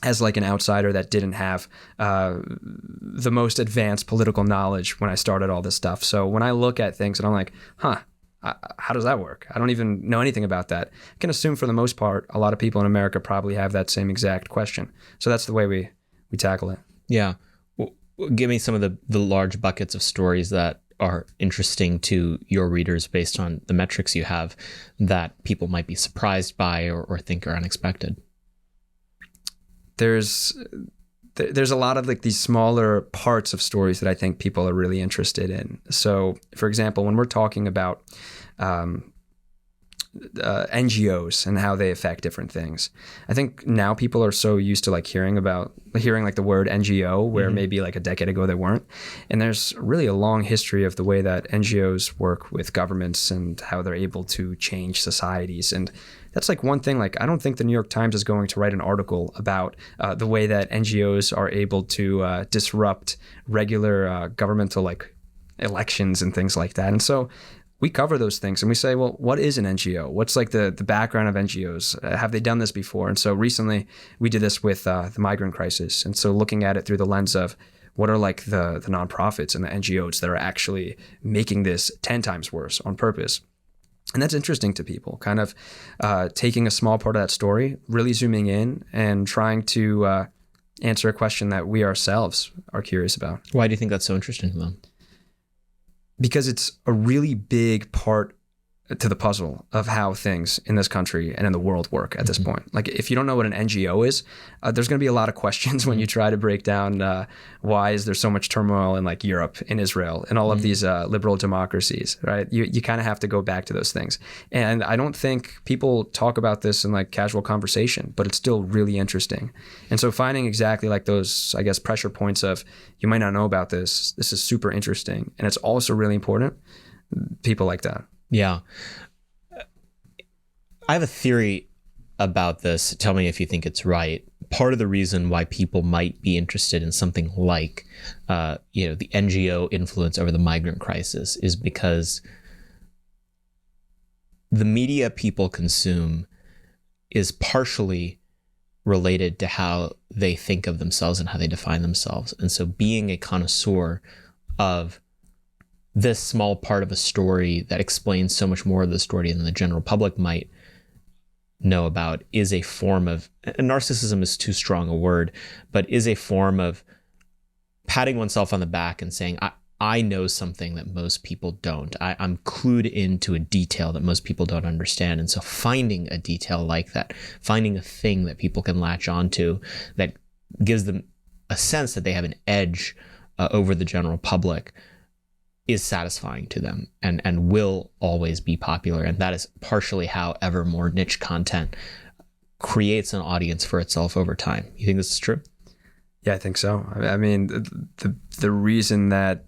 as like an outsider that didn't have the most advanced political knowledge when I started all this stuff. So when I look at things and I'm like, how does that work? I don't even know anything about that. I can assume for the most part, a lot of people in America probably have that same exact question. So that's the way we tackle it. Yeah. Well, give me some of the large buckets of stories that are interesting to your readers based on the metrics you have that people might be surprised by or think are unexpected. There's a lot of like these smaller parts of stories that I think people are really interested in. So, for example, when we're talking about NGOs and how they affect different things, I think now people are so used to like hearing like the word NGO, where maybe like a decade ago they weren't. And there's really a long history of the way that NGOs work with governments and how they're able to change societies. And that's like one thing. Like, I don't think the New York Times is going to write an article about the way that NGOs are able to disrupt regular governmental like elections and things like that. And so we cover those things and we say, well, what is an NGO? What's like the background of NGOs? Have they done this before? And so recently we did this with the migrant crisis. And so looking at it through the lens of what are like the nonprofits and the NGOs that are actually making this 10 times worse on purpose. And that's interesting to people, kind of taking a small part of that story, really zooming in and trying to answer a question that we ourselves are curious about. Why do you think that's so interesting to them? Because it's a really big part to the puzzle of how things in this country and in the world work at this point. Like, if you don't know what an NGO is, there's going to be a lot of questions when you try to break down why is there so much turmoil in like Europe, in Israel, and all of these liberal democracies, right? You kind of have to go back to those things. And I don't think people talk about this in like casual conversation, but it's still really interesting. And so finding exactly like those, I guess, pressure points of, you might not know about this is super interesting. And it's also really important. People like that. Yeah. I have a theory about this. Tell me if you think it's right. Part of the reason why people might be interested in something like, the NGO influence over the migrant crisis is because the media people consume is partially related to how they think of themselves and how they define themselves. And so being a connoisseur of this small part of a story that explains so much more of the story than the general public might know about is a form of, and narcissism is too strong a word, but is a form of patting oneself on the back and saying, I know something that most people don't. I'm clued into a detail that most people don't understand. And so finding a detail like that, finding a thing that people can latch onto that gives them a sense that they have an edge over the general public is satisfying to them and will always be popular. And that is partially how ever more niche content creates an audience for itself over time. You think this is true? Yeah, I think so. I mean, the reason that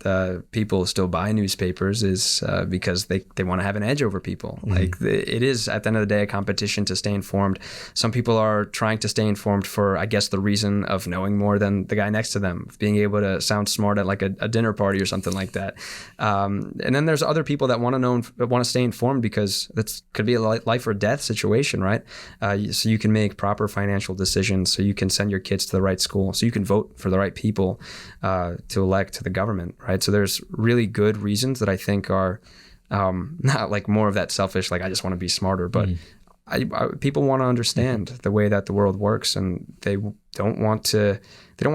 people still buy newspapers is because they want to have an edge over people. Mm-hmm. Like it is, at the end of the day, a competition to stay informed. Some people are trying to stay informed for, I guess, the reason of knowing more than the guy next to them, being able to sound smart at like a dinner party or something like that. And then there's other people that want to stay informed because that could be a life or death situation, right? So you can make proper financial decisions, so you can send your kids to the right school, so you can vote for the right people to elect to the government, right? So there's really good reasons that I think are not like more of that selfish, like I just want to be smarter, but people want to understand the way that the world works, and they don't want to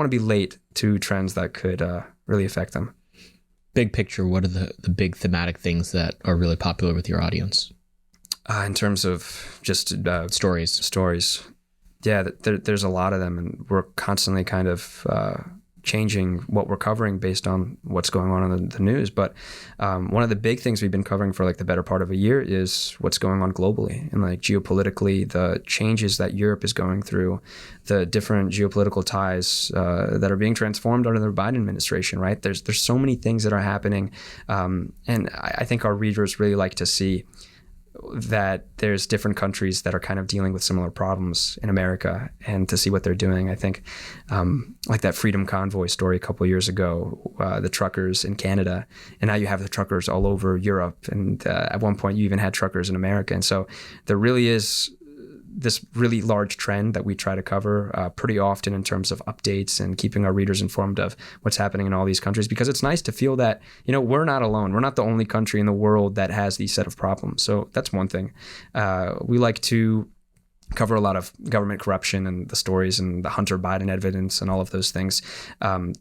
be late to trends that could really affect them. Big picture, what are the big thematic things that are really popular with your audience? In terms of just stories. Yeah, there's a lot of them, and we're constantly kind of changing what we're covering based on what's going on in the news. But one of the big things we've been covering for like the better part of a year is what's going on globally and like geopolitically, the changes that Europe is going through, the different geopolitical ties that are being transformed under the Biden administration, right? There's so many things that are happening. And I think our readers really like to see that there's different countries that are kind of dealing with similar problems in America, and to see what they're doing. I think like that Freedom Convoy story a couple of years ago, the truckers in Canada, and now you have the truckers all over Europe. And at one point you even had truckers in America. And so there really is this really large trend that we try to cover pretty often in terms of updates and keeping our readers informed of what's happening in all these countries, because it's nice to feel that, we're not alone. We're not the only country in the world that has these set of problems. So that's one thing. We like to cover a lot of government corruption and the stories and the Hunter Biden evidence and all of those things.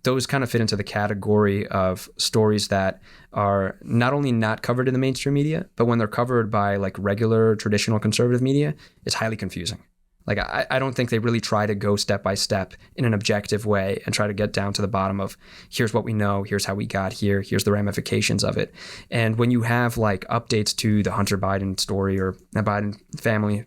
Those kind of fit into the category of stories that are not only not covered in the mainstream media, but when they're covered by like regular traditional conservative media, it's highly confusing. Like, I don't think they really try to go step by step in an objective way and try to get down to the bottom of here's what we know, here's how we got here, here's the ramifications of it. And when you have like updates to the Hunter Biden story or the Biden family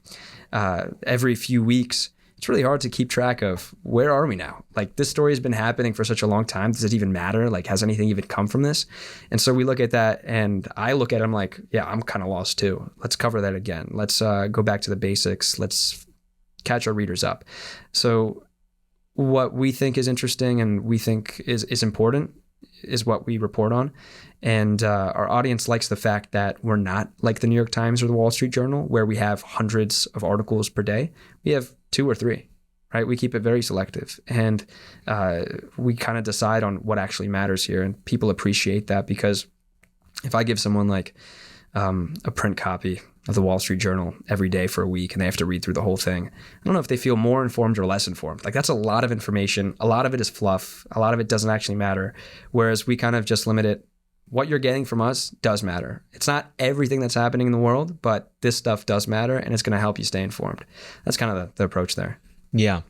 every few weeks, it's really hard to keep track of where are we now? Like, this story has been happening for such a long time. Does it even matter? Like, has anything even come from this? And so we look at that, and I look at it, I'm like, yeah, I'm kind of lost too. Let's cover that again. Let's go back to the basics. Let's catch our readers up. So what we think is interesting and we think is important is what we report on. And our audience likes the fact that we're not like the New York Times or the Wall Street Journal, where we have hundreds of articles per day. We have 2 or 3, right? We keep it very selective. And we kind of decide on what actually matters here. And people appreciate that, because if I give someone like a print copy of the Wall Street Journal every day for a week and they have to read through the whole thing, I don't know if they feel more informed or less informed. Like, that's a lot of information. A lot of it is fluff. A lot of it doesn't actually matter. Whereas we kind of just limit it. What you're getting from us does matter. It's not everything that's happening in the world, but this stuff does matter, and it's going to help you stay informed. That's kind of the approach there. Yeah.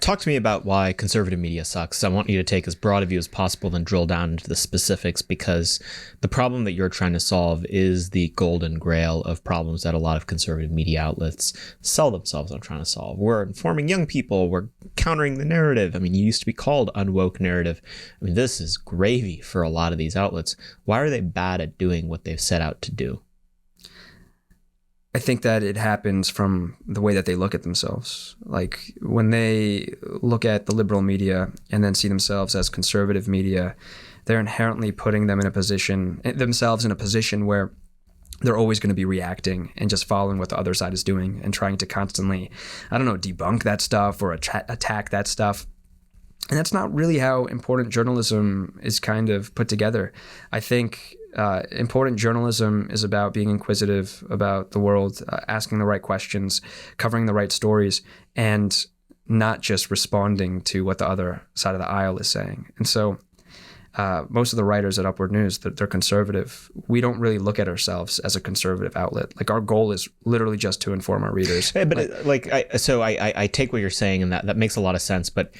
Talk to me about why conservative media sucks. I want you to take as broad a view as possible, then drill down into the specifics, because the problem that you're trying to solve is the golden grail of problems that a lot of conservative media outlets sell themselves on trying to solve. We're informing young people. We're countering the narrative. I mean, you used to be called unwoke narrative. I mean, this is gravy for a lot of these outlets. Why are they bad at doing what they've set out to do? I think that it happens from the way that they look at themselves. Like, when they look at the liberal media and then see themselves as conservative media, they're inherently putting themselves in a position where they're always going to be reacting and just following what the other side is doing and trying to constantly, debunk that stuff or attack that stuff. And that's not really how important journalism is kind of put together. I think important journalism is about being inquisitive about the world, asking the right questions, covering the right stories, and not just responding to what the other side of the aisle is saying. And so most of the writers at Upward News, they're conservative. We don't really look at ourselves as a conservative outlet. Like, our goal is literally just to inform our readers. But I take what you're saying, and that makes a lot of sense. But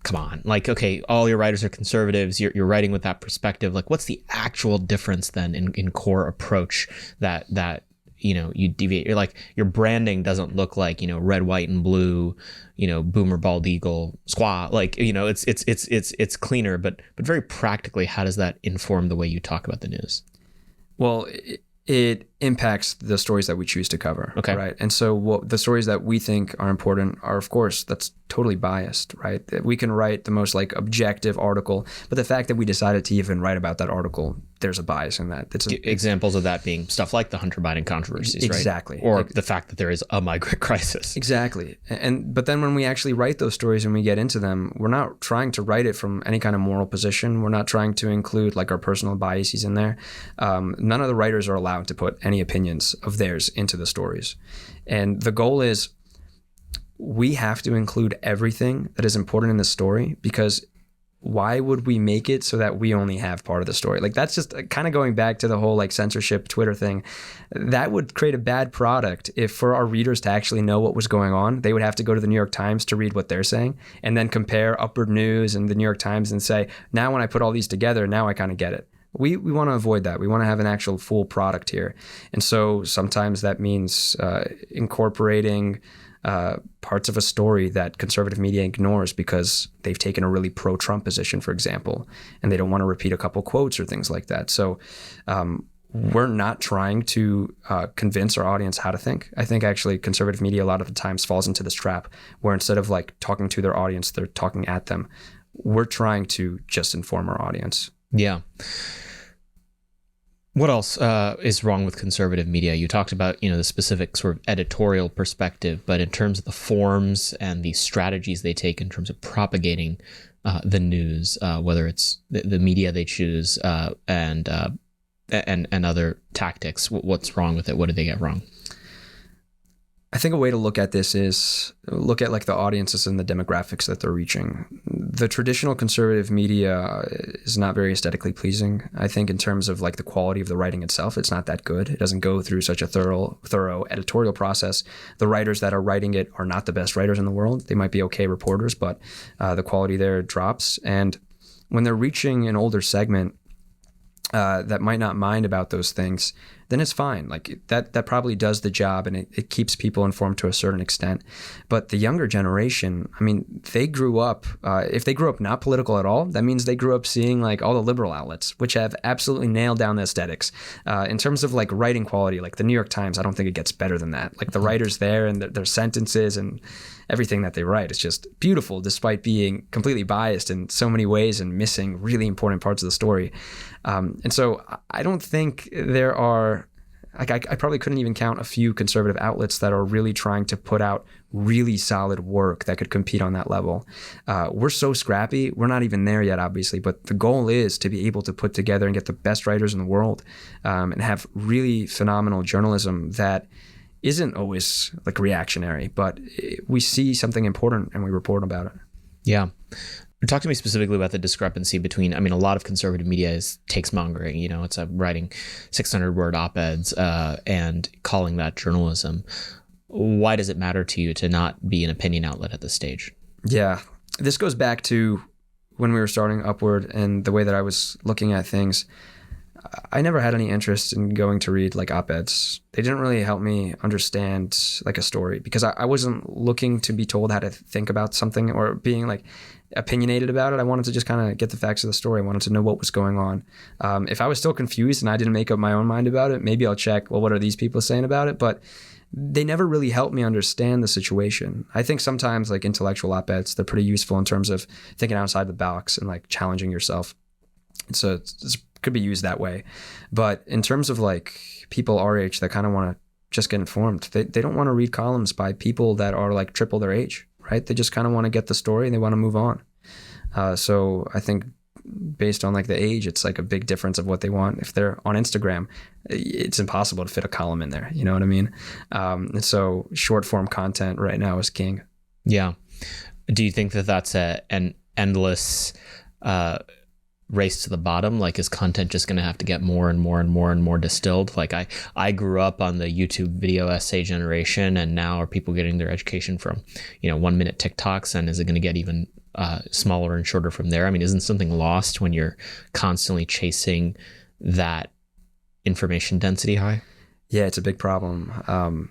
come on, like, okay, all your writers are conservatives. You're writing with that perspective. Like, what's the actual difference then in core approach that you deviate? You're like, your branding doesn't look like, red, white, and blue, boomer, bald eagle, squaw. Like, it's cleaner, but very practically, how does that inform the way you talk about the news? Well, it impacts the stories that we choose to cover. Okay. Right. And so the stories that we think are important are, of course, that's totally biased, right? That we can write the most like objective article, but the fact that we decided to even write about that article, there's a bias in that. Examples of that being stuff like the Hunter Biden controversies, exactly. Right? Or the fact that there is a migrant crisis. Exactly. But then when we actually write those stories and we get into them, we're not trying to write it from any kind of moral position. We're not trying to include like our personal biases in there. None of the writers are allowed to put any opinions of theirs into the stories. And the goal is we have to include everything that is important in the story, because why would we make it so that we only have part of the story? Like, that's just kind of going back to the whole like censorship Twitter thing. That would create a bad product if for our readers to actually know what was going on, they would have to go to the New York Times to read what they're saying and then compare Upward News and the New York Times and say, now when I put all these together, now I kind of get it. We want to avoid that. We want to have an actual full product here. And so sometimes that means incorporating parts of a story that conservative media ignores because they've taken a really pro-Trump position, for example, and they don't want to repeat a couple quotes or things like that. So we're not trying to convince our audience how to think. I think actually conservative media a lot of the times falls into this trap where instead of like talking to their audience, they're talking at them. We're trying to just inform our audience. Yeah. What else is wrong with conservative media? You talked about, the specific sort of editorial perspective, but in terms of the forms and the strategies they take in terms of propagating the news, whether it's the media they choose and other tactics, what's wrong with it? What did they get wrong? I think a way to look at this is look at like the audiences and the demographics that they're reaching. The traditional conservative media is not very aesthetically pleasing. I think in terms of like the quality of the writing itself, it's not that good. It doesn't go through such a thorough editorial process. The writers that are writing it are not the best writers in the world. They might be okay reporters, but the quality there drops. And when they're reaching an older segment that might not mind about those things, then it's fine. Like that probably does the job, and it keeps people informed to a certain extent. But the younger generation, I mean, they grew up, if they grew up not political at all, that means they grew up seeing like all the liberal outlets, which have absolutely nailed down the aesthetics. In terms of like writing quality, like the New York Times, I don't think it gets better than that. Like the writers there and their sentences and everything that they write, it's just beautiful despite being completely biased in so many ways and missing really important parts of the story. And so I don't think there are, like I probably couldn't even count a few conservative outlets that are really trying to put out really solid work that could compete on that level. We're so scrappy. We're not even there yet, obviously, but the goal is to be able to put together and get the best writers in the world and have really phenomenal journalism that isn't always like reactionary, but we see something important and we report about it. Yeah. Talk to me specifically about the discrepancy between, a lot of conservative media is takes-mongering, it's writing 600-word op-eds and calling that journalism. Why does it matter to you to not be an opinion outlet at this stage? Yeah, this goes back to when we were starting Upward and the way that I was looking at things. I never had any interest in going to read like op-eds. They didn't really help me understand like a story because I wasn't looking to be told how to think about something or being like opinionated about it. I wanted to just kind of get the facts of the story. I wanted to know what was going on. If I was still confused and I didn't make up my own mind about it, maybe I'll check, well, what are these people saying about it? But they never really helped me understand the situation. I think sometimes like intellectual op-eds, they're pretty useful in terms of thinking outside the box and like challenging yourself. So it's could be used that way. But in terms of like people our age that kind of want to just get informed, they don't want to read columns by people that are like triple their age, right? They just kind of want to get the story and they want to move on. So I think based on like the age, it's like a big difference of what they want. If they're on Instagram, it's impossible to fit a column in there. You know what I mean? And so short form content right now is king. Yeah. Do you think that that's an endless race to the bottom? Like, is content just going to have to get more and more and more and more distilled? Like, I grew up on the YouTube video essay generation, and now are people getting their education from 1 minute TikToks, and is it going to get even smaller and shorter from there? I mean, isn't something lost when you're constantly chasing that information density high? Yeah, it's a big problem.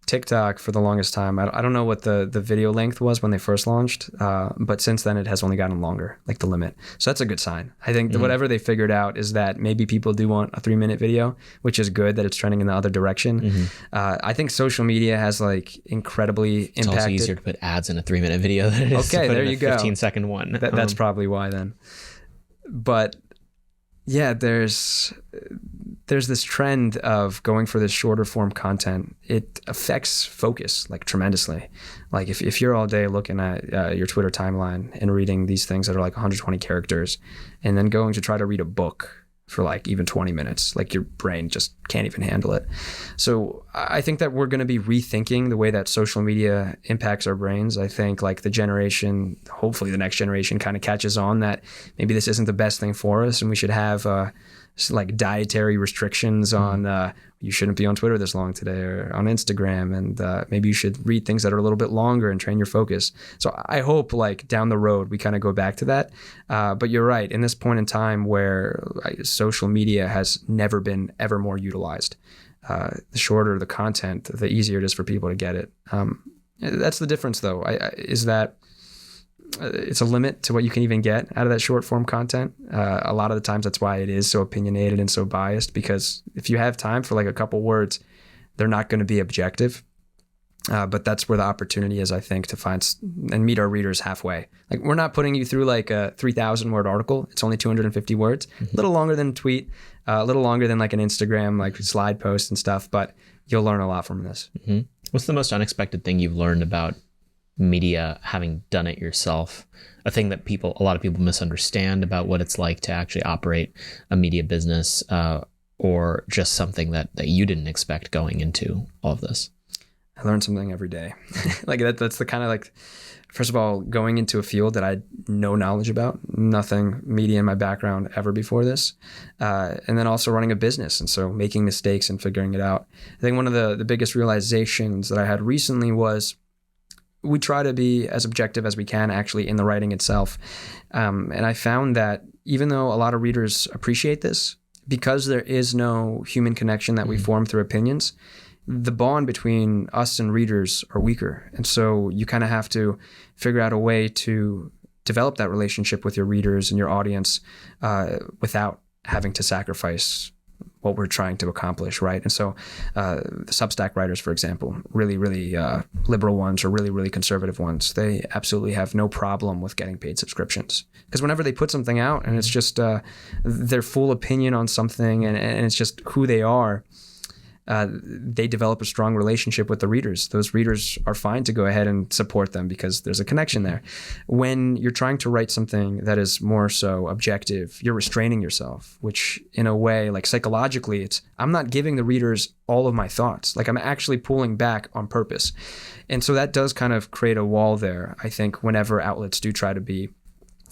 TikTok for the longest time, I don't know what the video length was when they first launched, but since then it has only gotten longer, like the limit. So that's a good sign. I think that whatever they figured out is that maybe people do want a 3-minute video, which is good that it's trending in the other direction. I think social media has like incredibly impacted. It's also easier to put ads in a 3-minute video than it is to put in a 15-second one. That's probably why then. But yeah, there's this trend of going for this shorter form content. It affects focus like tremendously. Like if you're all day looking at your Twitter timeline and reading these things that are like 120 characters and then going to try to read a book for like even 20 minutes, like your brain just can't even handle it. So I think that we're going to be rethinking the way that social media impacts our brains. I think like hopefully the next generation kind of catches on that maybe this isn't the best thing for us, and we should have like dietary restrictions on you shouldn't be on Twitter this long today or on Instagram, and maybe you should read things that are a little bit longer and train your focus. So I hope like down the road we kind of go back to that. But you're right, in this point in time where social media has never been ever more utilized, the shorter the content, the easier it is for people to get it. That's the difference though, is that it's a limit to what you can even get out of that short form content. A lot of the times that's why it is so opinionated and so biased, because if you have time for like a couple words, they're not going to be objective. But that's where the opportunity is, I think, to find and meet our readers halfway. Like, we're not putting you through like a 3,000 word article. It's only 250 words, a little longer than a tweet, a little longer than like an Instagram, like slide post and stuff, but you'll learn a lot from this. What's the most unexpected thing you've learned about media having done it yourself? A thing that a lot of people misunderstand about what it's like to actually operate a media business, or just something that you didn't expect going into all of this? I learn something every day. Like that's the kind of like, first of all, going into a field that I had no knowledge about, nothing media in my background ever before this. And then also running a business. And so making mistakes and figuring it out. I think one of the biggest realizations that I had recently was we try to be as objective as we can actually in the writing itself. And I found that even though a lot of readers appreciate this, because there is no human connection that we form through opinions, the bond between us and readers are weaker. And so you kind of have to figure out a way to develop that relationship with your readers and your audience without having to sacrifice what we're trying to accomplish, right? And so the Substack writers, for example, really, really liberal ones or really, really conservative ones, they absolutely have no problem with getting paid subscriptions. Because whenever they put something out and it's just their full opinion on something and it's just who they are, they develop a strong relationship with the readers. Those readers are fine to go ahead and support them because there's a connection there. When you're trying to write something that is more so objective, you're restraining yourself, which in a way, like psychologically, I'm not giving the readers all of my thoughts. Like I'm actually pulling back on purpose. And so that does kind of create a wall there, I think, whenever outlets do try to be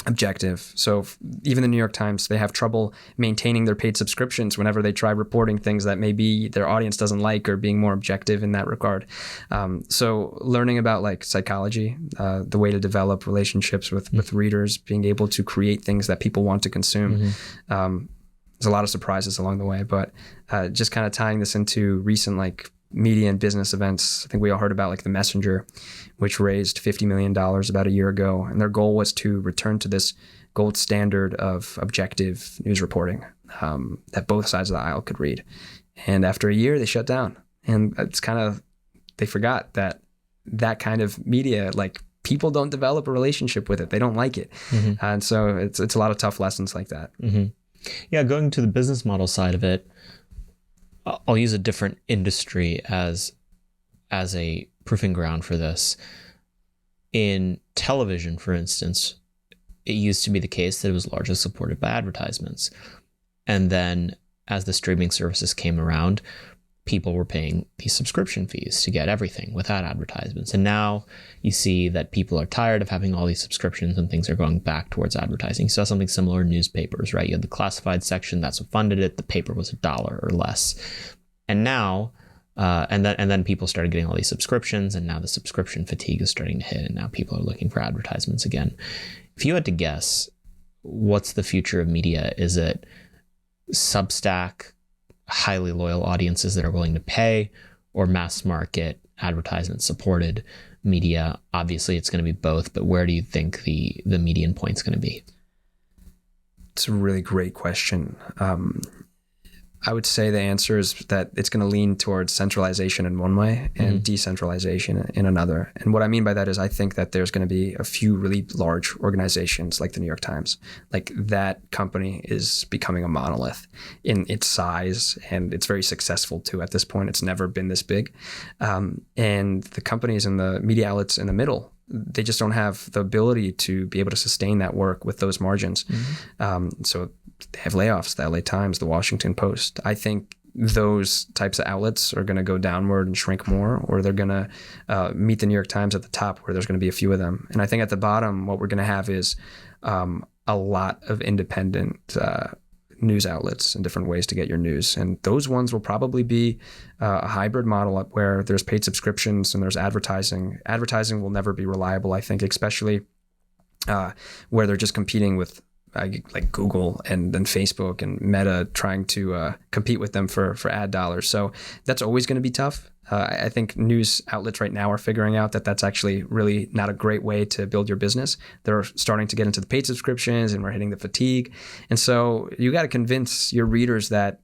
objective. So even the New York Times, they have trouble maintaining their paid subscriptions whenever they try reporting things that maybe their audience doesn't like or being more objective in that regard. So learning about like psychology, the way to develop relationships with readers, being able to create things that people want to consume. There's a lot of surprises along the way, but just kind of tying this into recent like media and business events. I think we all heard about like The Messenger, which raised $50 million about a year ago. And their goal was to return to this gold standard of objective news reporting that both sides of the aisle could read. And after a year, they shut down. And it's kind of, they forgot that kind of media, like people don't develop a relationship with it. They don't like it. And so it's a lot of tough lessons like that. Yeah, going to the business model side of it, I'll use a different industry as a proving ground for this. In television, for instance, it used to be the case that it was largely supported by advertisements. And then as the streaming services came around, people were paying these subscription fees to get everything without advertisements. And now you see that people are tired of having all these subscriptions and things are going back towards advertising. You saw something similar in newspapers, right? You had the classified section, that's what funded it. The paper was $1 or less. And now, and then people started getting all these subscriptions, and now the subscription fatigue is starting to hit, and now people are looking for advertisements again. If you had to guess, what's the future of media? Is it Substack, highly loyal audiences that are willing to pay, or mass market advertisement supported media? Obviously it's going to be both, but where do you think the median point's going to be? It's a really great question. I would say the answer is that it's going to lean towards centralization in one way and decentralization in another. And what I mean by that is I think that there's going to be a few really large organizations like the New York Times. Like, that company is becoming a monolith in its size, and it's very successful too at this point. It's never been this big. And the companies and the media outlets in the middle, they just don't have the ability to be able to sustain that work with those margins. So they have layoffs, the LA Times, the Washington Post. I think those types of outlets are going to go downward and shrink more, or they're going to meet the New York Times at the top, where there's going to be a few of them. And I think at the bottom, what we're going to have is a lot of independent news outlets and different ways to get your news. And those ones will probably be a hybrid model up where there's paid subscriptions and there's advertising. Advertising will never be reliable, I think, especially where they're just competing with like Google and then Facebook and Meta, trying to compete with them for ad dollars. So that's always going to be tough. I think news outlets right now are figuring out that that's actually really not a great way to build your business. They're starting to get into the paid subscriptions, and we're hitting the fatigue. And so you got to convince your readers that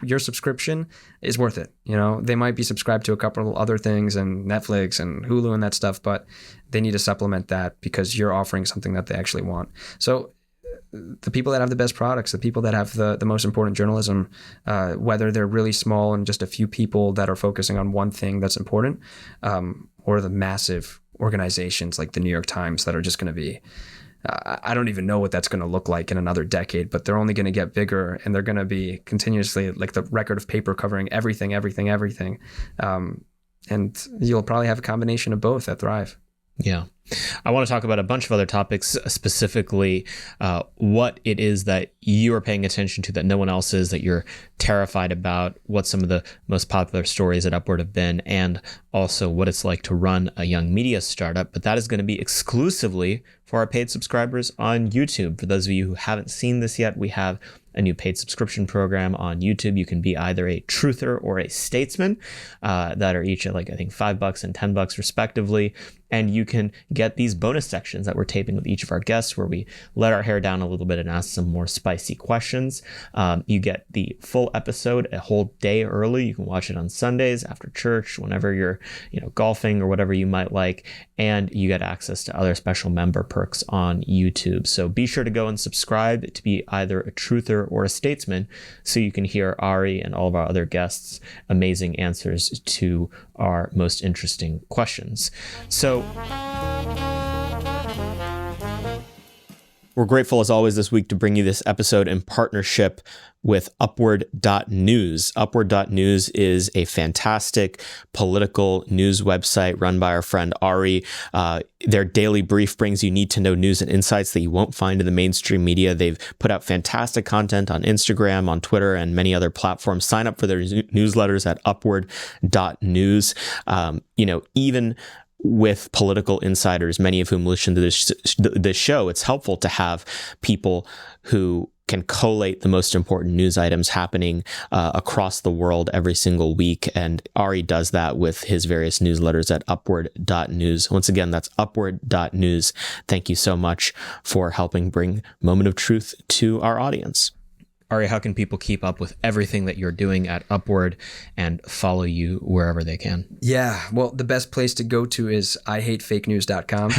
your subscription is worth it. You know, they might be subscribed to a couple of other things and Netflix and Hulu and that stuff, but they need to supplement that because you're offering something that they actually want. So the people that have the best products, the people that have the most important journalism, whether they're really small and just a few people that are focusing on one thing that's important, or the massive organizations like the New York Times that are just going to be, I don't even know what that's going to look like in another decade, but they're only going to get bigger, and they're going to be continuously like the record of paper covering everything. And you'll probably have a combination of both that thrive. Yeah. I want to talk about a bunch of other topics, specifically what it is that you are paying attention to that no one else is, that you're terrified about, what some of the most popular stories at Upward have been, and also what it's like to run a young media startup. But that is going to be exclusively for our paid subscribers on YouTube. For those of you who haven't seen this yet, we have a new paid subscription program on YouTube. You can be either a truther or a statesman that are each at like, I think, $5 and $10 respectively. And you can get these bonus sections that we're taping with each of our guests, where we let our hair down a little bit and ask some more spicy questions. You get the full episode a whole day early. You can watch it on Sundays after church, whenever you're, golfing or whatever you might like. And you get access to other special member perks on YouTube. So be sure to go and subscribe to be either a truther or a statesman, so you can hear Ari and all of our other guests' amazing answers to our most interesting questions. So we're grateful, as always, this week to bring you this episode in partnership with Upward.news. Upward.news is a fantastic political news website run by our friend Ari. Their daily brief brings you need-to-know news and insights that you won't find in the mainstream media. They've put out fantastic content on Instagram, on Twitter, and many other platforms. Sign up for their newsletters at Upward.news. Even with political insiders, many of whom listen to this show, it's helpful to have people who can collate the most important news items happening across the world every single week. And Ari does that with his various newsletters at Upward.news. Once again, that's Upward.news. Thank you so much for helping bring Moment of Truth to our audience. Ari, how can people keep up with everything that you're doing at Upward and follow you wherever they can? Yeah, well, the best place to go to is ihatefakenews.com.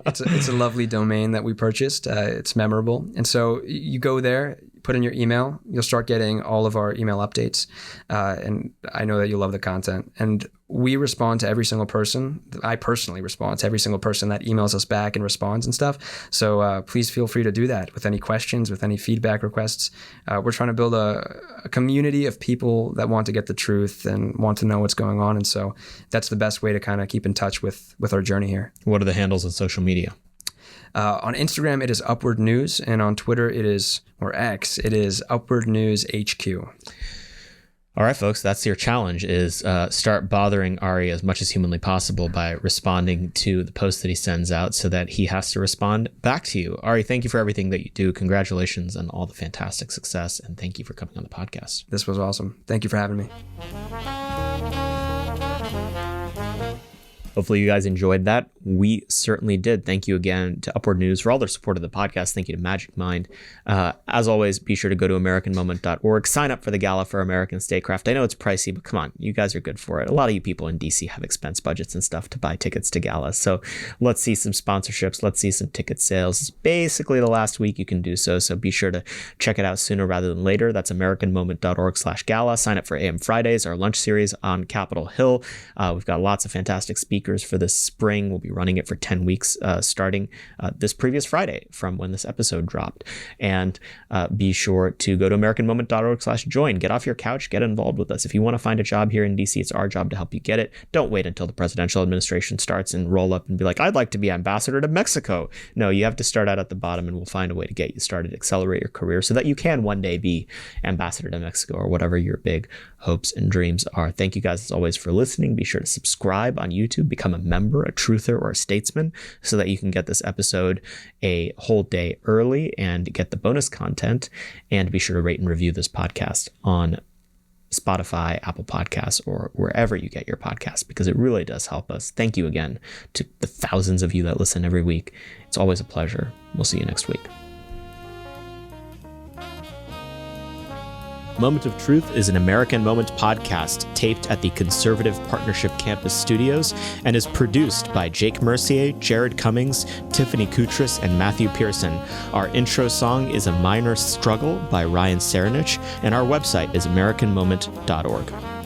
It's a lovely domain that we purchased. It's memorable. And so you go there, put in your email, you'll start getting all of our email updates. And I know that you love the content. And we respond to every single person. I personally respond to every single person that emails us back and responds and stuff. So please feel free to do that with any questions, with any feedback requests. We're trying to build a community of people that want to get the truth and want to know what's going on. And so that's the best way to kind of keep in touch with our journey here. What are the handles on social media? On Instagram, it is Upward News. And on Twitter, or X, it is Upward News HQ. All right, folks, that's your challenge, is start bothering Ari as much as humanly possible by responding to the post that he sends out so that he has to respond back to you. Ari, thank you for everything that you do. Congratulations on all the fantastic success, and thank you for coming on the podcast. This was awesome. Thank you for having me. Hopefully you guys enjoyed that. We certainly did. Thank you again to Upward News for all their support of the podcast. Thank you to Magic Mind. As always, be sure to go to AmericanMoment.org. Sign up for the Gala for American Statecraft. I know it's pricey, but come on, you guys are good for it. A lot of you people in DC have expense budgets and stuff to buy tickets to galas. So let's see some sponsorships. Let's see some ticket sales. It's basically the last week you can do so. So be sure to check it out sooner rather than later. That's AmericanMoment.org/gala. Sign up for AM Fridays, our lunch series on Capitol Hill. We've got lots of fantastic speakers for this spring. We'll be running it for 10 weeks starting this previous Friday from when this episode dropped. And be sure to go to AmericanMoment.org/join. Get off your couch, get involved with us. If you want to find a job here in DC, it's our job to help you get it. Don't wait until the presidential administration starts and roll up and be like, I'd like to be ambassador to Mexico. No, you have to start out at the bottom, and we'll find a way to get you started, accelerate your career so that you can one day be ambassador to Mexico or whatever your big hopes and dreams are. Thank you guys as always for listening. Be sure to subscribe on YouTube, become a member, a truther, or a statesman so that you can get this episode a whole day early and get the bonus content. And be sure to rate and review this podcast on Spotify, Apple Podcasts, or wherever you get your podcasts, because it really does help us. Thank you again to the thousands of you that listen every week. It's always a pleasure. We'll see you next week. Moment of Truth is an American Moment podcast taped at the Conservative Partnership Campus Studios and is produced by Jake Mercier, Jared Cummings, Tiffany Kutris, and Matthew Pearson. Our intro song is A Minor Struggle by Ryan Serenich, and our website is AmericanMoment.org.